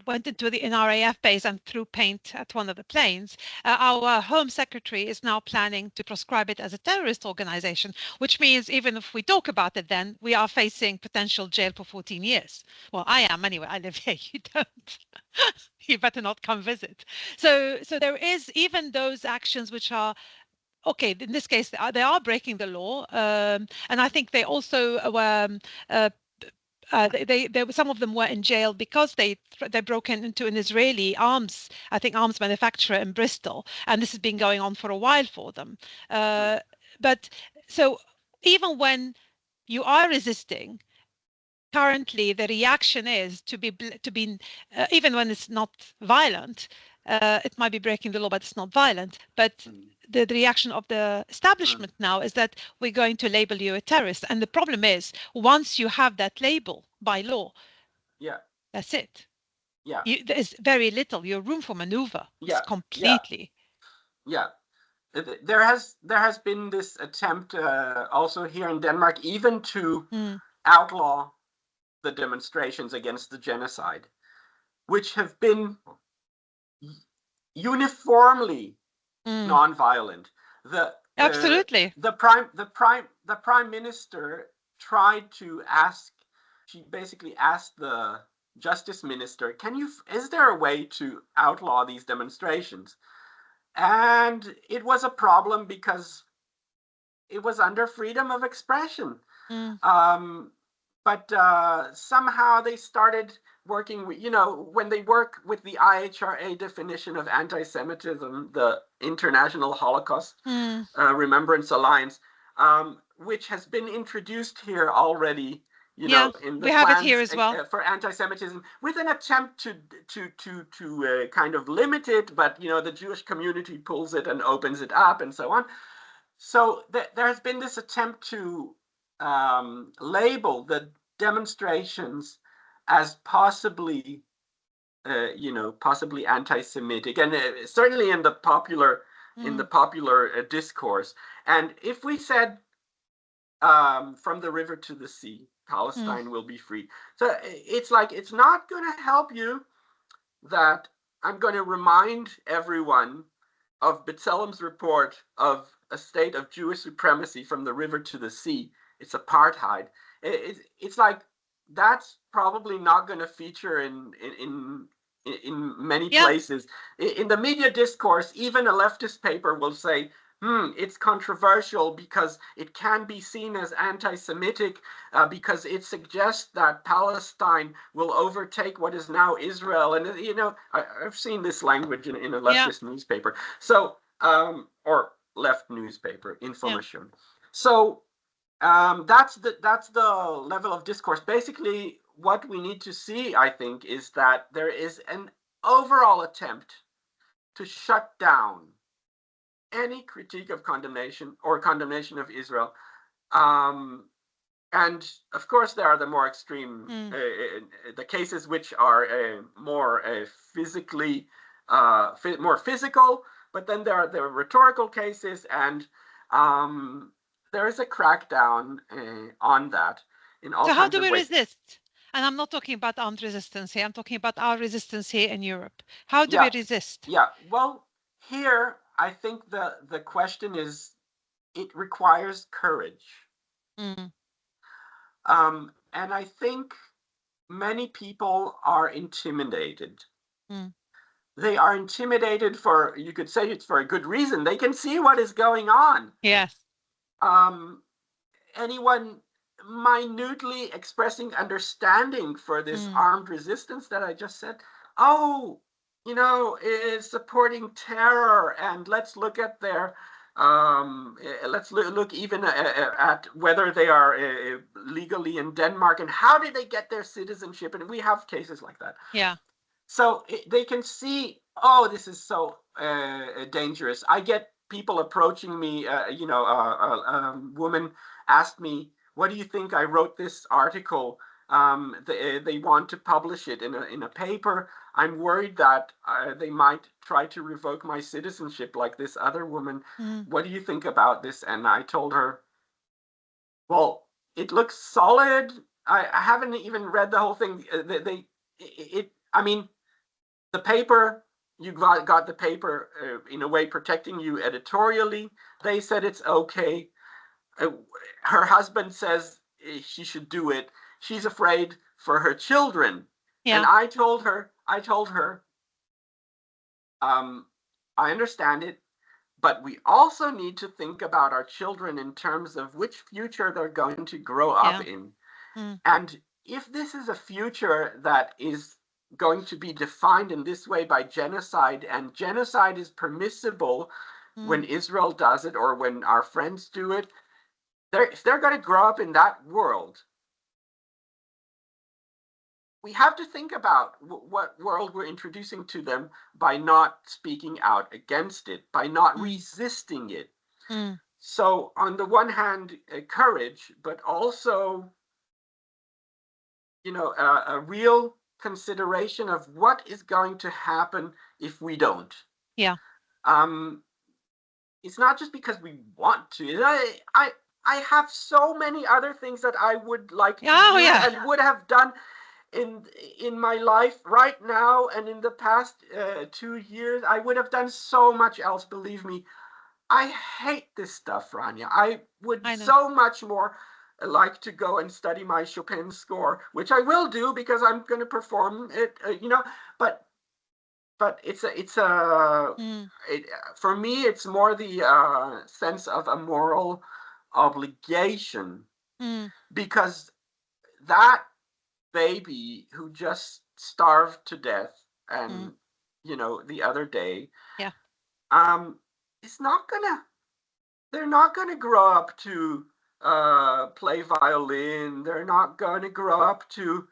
went into the NRAF base and threw paint at one of the planes. Our Home Secretary is now planning to proscribe it as a terrorist organization, which means even if we talk about it, then we are facing potential jail for 14 years. Well, I am anyway. I live here. You don't. You better not come visit. So there is even those actions which are okay. In this case, they are breaking the law, and I think they also were. Uh, some of them were in jail because they broke into an Israeli arms manufacturer in Bristol, and this has been going on for a while for them. But so even when you are resisting, currently the reaction is to be even when it's not violent, it might be breaking the law but it's not violent, but the reaction of the establishment now is that we're going to label you a terrorist, and the problem is once you have that label by law, yeah, that's it. yeah, There's very little, your room for maneuver is yeah, yeah, completely. yeah. There has been this attempt also here in Denmark, even to Mm, outlaw the demonstrations against the genocide, which have been uniformly mm, nonviolent. The uh, absolutely. the prime minister tried to ask. She basically asked the justice minister, is there a way to outlaw these demonstrations? And it was a problem because it was under freedom of expression. Mm, Um, but somehow they started working with, when they work with the IHRA definition of anti-Semitism, the International Holocaust Remembrance Alliance, which has been introduced here already, Yeah, in the we have it here plans as well. for anti-Semitism, with an attempt to kind of limit it, but the Jewish community pulls it and opens it up and so on. So there has been this attempt to label the demonstrations as possibly, possibly anti-Semitic, and certainly in the popular discourse. And if we said, from the river to the sea, Palestine will be free. So it's like, it's not going to help you that I'm going to remind everyone of B'Tselem's report of a state of Jewish supremacy from the river to the sea. It's apartheid. It's like, that's probably not going to feature in many places. In the media discourse, even a leftist paper will say, it's controversial because it can be seen as anti-Semitic, because it suggests that Palestine will overtake what is now Israel. And, I've seen this language in a leftist newspaper. So, or left newspaper, Information. So, that's the level of discourse. Basically, what we need to see, I think, is that there is an overall attempt to shut down any critique of condemnation or condemnation of Israel. And of course, there are the more extreme, the cases which are more physically, more physical, but then there are the rhetorical cases, and there is a crackdown on that in all So how kinds do of we ways. resist? And I'm not talking about armed resistance here. I'm talking about our resistance here in Europe. How do we resist? Yeah. Well, here I think the question is, it requires courage. And I think many people are intimidated. They are intimidated for, you could say it's for a good reason. They can see what is going on. Yes. Anyone minutely expressing understanding for this armed resistance that I just said, oh, is supporting terror, and let's look at their let's look even at whether they are legally in Denmark, and how did they get their citizenship, and we have cases like that. Yeah. So they can see, oh, this is so dangerous. I get people approaching me, a woman asked me, what do you think? I wrote this article. They want to publish it in a paper. I'm worried that they might try to revoke my citizenship like this other woman. What do you think about this? And I told her, well, it looks solid. I haven't even read the whole thing. I mean, the paper, you got the paper in a way protecting you editorially. They said it's okay. Her husband says she should do it. She's afraid for her children. And I told her, I understand it, but we also need to think about our children in terms of which future they're going to grow up in. And if this is a future that is going to be defined in this way by genocide, and genocide is permissible when Israel does it or when our friends do it, if they're going to grow up in that world, we have to think about what world we're introducing to them by not speaking out against it, by not resisting it. So on the one hand, courage, but also, a real consideration of what is going to happen if we don't. Yeah. It's not just because we want to. I have so many other things that I would like to do and would have done in my life right now, and in the past 2 years. I would have done so much else, believe me. I hate this stuff, Rania. I would so much more like to go and study my Chopin score, which I will do because I'm going to perform it, but for me, it's more the sense of a moral obligation, because that baby who just starved to death, and the other day, is not gonna. They're not gonna grow up to play violin. They're not gonna grow up to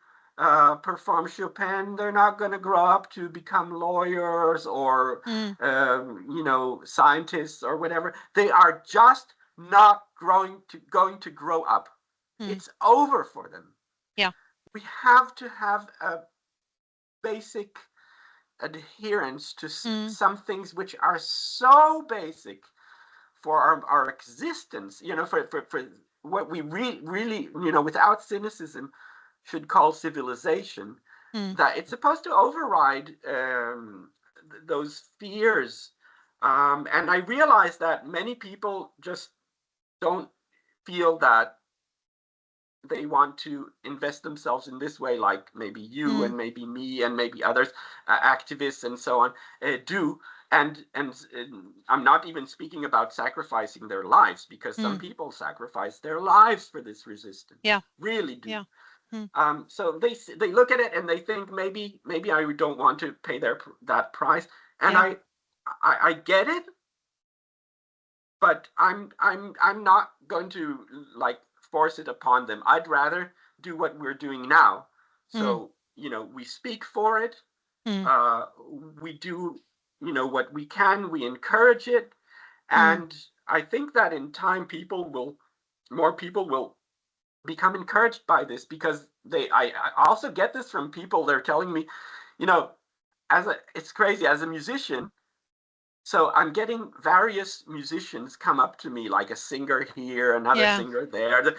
perform Chopin. They're not gonna grow up to become lawyers or scientists or whatever. They are just not going to grow up. It's over for them. Yeah. We have to have a basic adherence to some things which are so basic for our existence, for what we really, without cynicism, should call civilization, that it's supposed to override those fears. And I realize that many people just don't feel that they want to invest themselves in this way, like maybe you and maybe me and maybe others, activists and so on, do. And I'm not even speaking about sacrificing their lives, because some people sacrifice their lives for this resistance. Yeah. Really do. Yeah. So they look at it and they think maybe I don't want to pay that price. And I get it, but I'm not going to like force it upon them. I'd rather do what we're doing now. So we speak for it. We do what we can. We encourage it, and I think that in time more people will become encouraged by this, because I also get this from people. They're telling me, it's crazy, as a musician. So I'm getting various musicians come up to me, like a singer here, another singer there,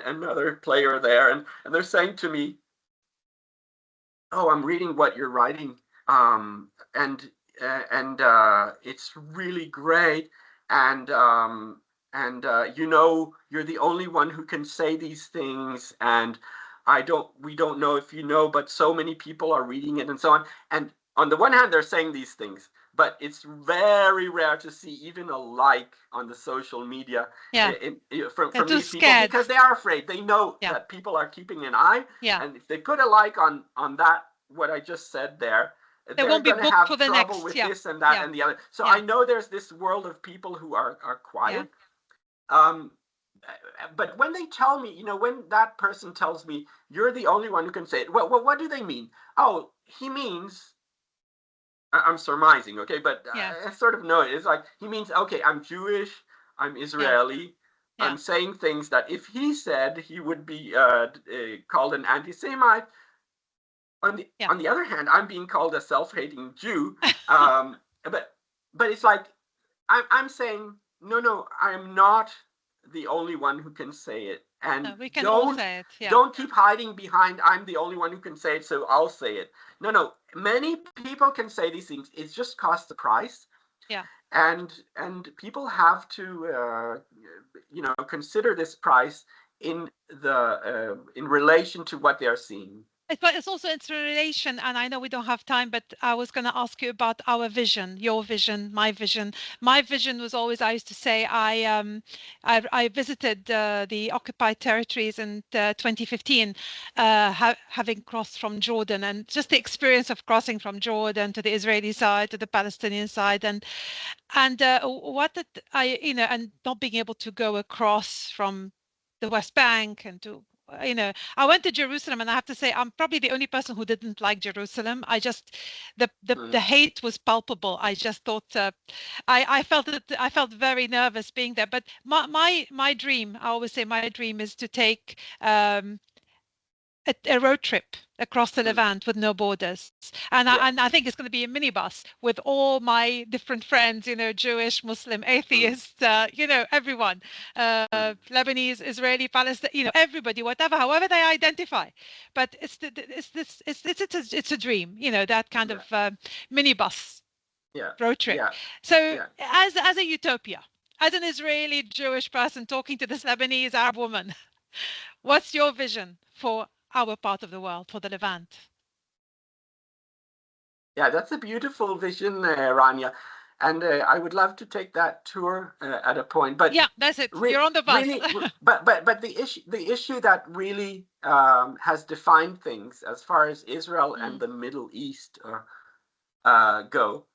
another player there, and they're saying to me, "Oh, I'm reading what you're writing, and it's really great, and you're the only one who can say these things, and we don't know if you know, but so many people are reading it," and so on. And on the one hand, they're saying these things, but it's very rare to see even a like on the social media from these people, because they are afraid. They know that people are keeping an eye, and if they put a like on that, what I just said there, they're going to have trouble with this and that and the other. So I know there's this world of people who are quiet. But when they tell me, when that person tells me, "You're the only one who can say it," well, what do they mean? Oh, he means, I'm surmising, okay, but I sort of know it. It's like, he means, okay, I'm Jewish, I'm Israeli, I'm saying things that if he said, he would be called an anti-Semite. On the other hand, I'm being called a self-hating Jew, but it's like, I'm saying, no, I'm not the only one who can say it, and we can all say it. Don't keep hiding behind, "I'm the only one who can say it, so I'll say it." No, many people can say these things. It just costs a price. And people have to consider this price in relation to what they are seeing. But it's also in relation, and I know we don't have time, but I was going to ask you about our vision, your vision, my vision. My vision was always, I used to say, I visited the occupied territories in 2015, having crossed from Jordan, and just the experience of crossing from Jordan to the Israeli side, to the Palestinian side, and what did and not being able to go across from the West Bank and to I went to Jerusalem, and I have to say I'm probably the only person who didn't like Jerusalem. I just the hate was palpable. I just thought I felt very nervous being there. But my dream, I always say my dream is to take a road trip across the Levant with no borders, and I think it's going to be a minibus with all my different friends, Jewish, Muslim, atheist, everyone, Lebanese, Israeli, Palestine, everybody, whatever, however they identify. But it's a dream, that kind of minibus road trip. So as a utopia, as an Israeli Jewish person talking to this Lebanese Arab woman, what's your vision for our part of the world, for the Levant? Yeah, that's a beautiful vision, Rania. And I would love to take that tour at a point. But yeah, that's it. You're on the bus. really, but the issue that really has defined things as far as Israel and the Middle East go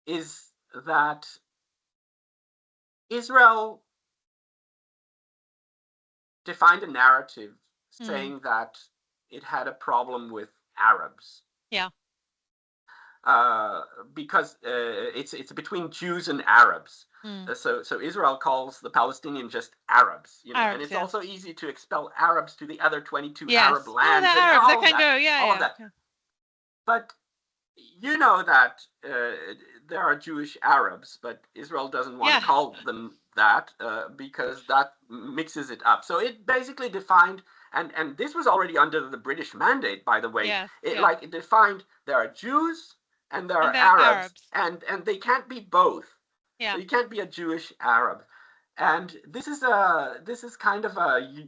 is that Israel defined a narrative saying that it had a problem with Arabs. Yeah. Because it's between Jews and Arabs. So Israel calls the Palestinians just Arabs, Arabs, and it's yeah. also easy to expel Arabs to the other 22 yes. Arab lands. Oh, and Arabs, all they can that, go, yeah, all yeah. of that. But you know that there are Jewish Arabs, but Israel doesn't want to call them that because that mixes it up. So it basically defined, and this was already under the British mandate, by the way. Yes, it defined there are Jews and there are there are Arabs, and they can't be both. Yeah. So you can't be a Jewish Arab. And this is kind of a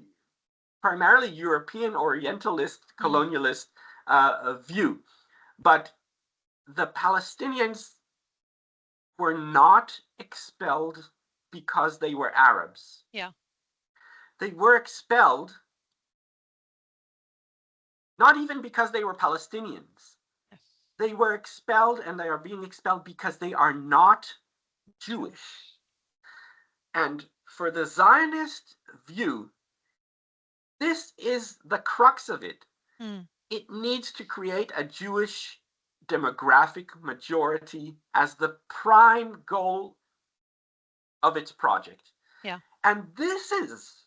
primarily European Orientalist colonialist view. But the Palestinians were not expelled because they were Arabs. Yeah. They were expelled not even because they were Palestinians. Yes. They were expelled, and they are being expelled because they are not Jewish. And for the Zionist view, this is the crux of it. It needs to create a Jewish demographic majority as the prime goal of its project. Yeah. And this is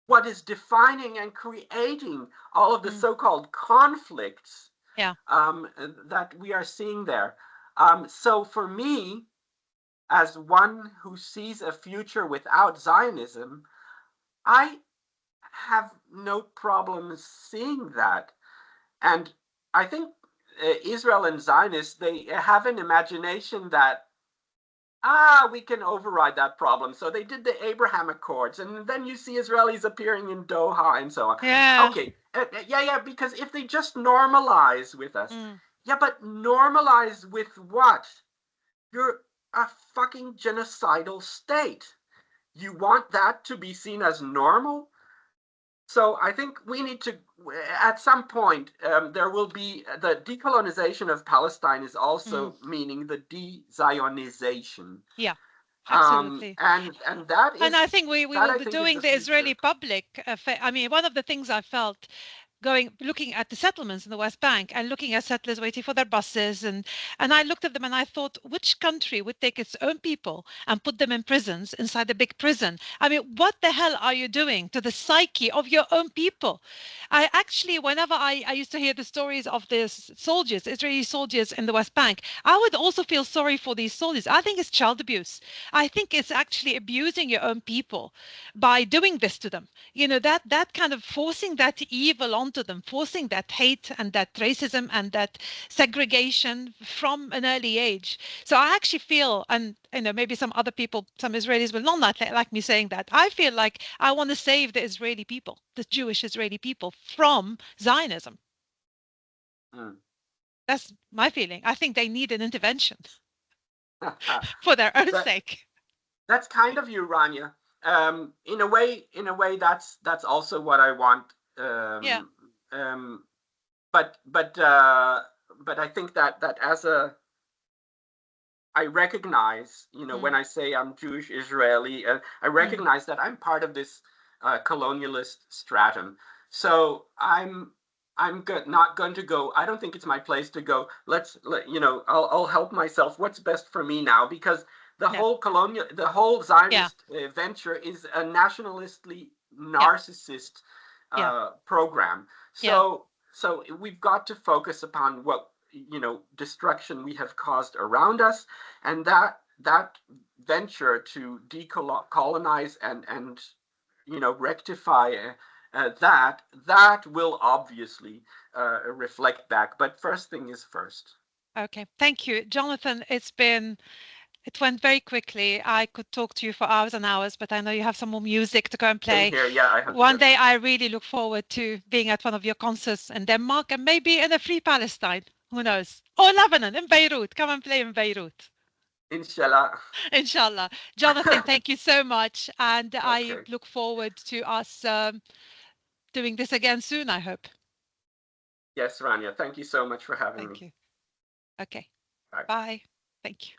what is defining and creating all of the so-called conflicts that we are seeing there. So for me, as one who sees a future without Zionism, I have no problem seeing that. And I think Israel and Zionists, they have an imagination that we can override that problem. So they did the Abraham Accords, and then you see Israelis appearing in Doha and so on. Yeah. Okay, because if they just normalize with us, but normalize with what? You're a fucking genocidal state. You want that to be seen as normal? So I think we need to, at some point, there will be the decolonization of Palestine is also meaning the de-Zionization. Yeah, absolutely. And that is, and I think we will be doing the Israeli public. I mean, one of the things I felt looking at the settlements in the West Bank and looking at settlers waiting for their buses, and I looked at them and I thought, which country would take its own people and put them in prisons inside a big prison? I mean, what the hell are you doing to the psyche of your own people? I actually, whenever I used to hear the stories of the soldiers, Israeli soldiers in the West Bank, I would also feel sorry for these soldiers. I think it's child abuse. I think it's actually abusing your own people by doing this to them. That kind of forcing that evil onto them, forcing that hate and that racism and that segregation from an early age. So I actually feel, and maybe some other people, some Israelis will not like me saying that, I feel like I want to save the Israeli people, the Jewish Israeli people, from Zionism. That's my feeling. I think they need an intervention for their own sake. That's kind of you, Rania. In a way, that's also what I want. But I think that as I recognize, when I say I'm Jewish Israeli, I recognize that I'm part of this colonialist stratum. So I'm not going to go. I don't think it's my place to go. I'll help myself. What's best for me now? Because the whole Zionist venture is a nationalistly narcissist program. So we've got to focus upon what destruction we have caused around us, and that venture to decolonize and rectify that will obviously reflect back. But first thing is first. Okay, thank you, Jonathan. It went very quickly. I could talk to you for hours and hours, but I know you have some more music to go and play. Here, yeah, I have One day I really look forward to being at one of your concerts in Denmark and maybe in a free Palestine. Who knows? Or Lebanon, in Beirut. Come and play in Beirut. Inshallah. Inshallah. Jonathan, thank you so much. And I Okay. look forward to us doing this again soon, I hope. Yes, Rania, thank you so much for having Thank me. you. Okay. Bye. Bye. Thank you.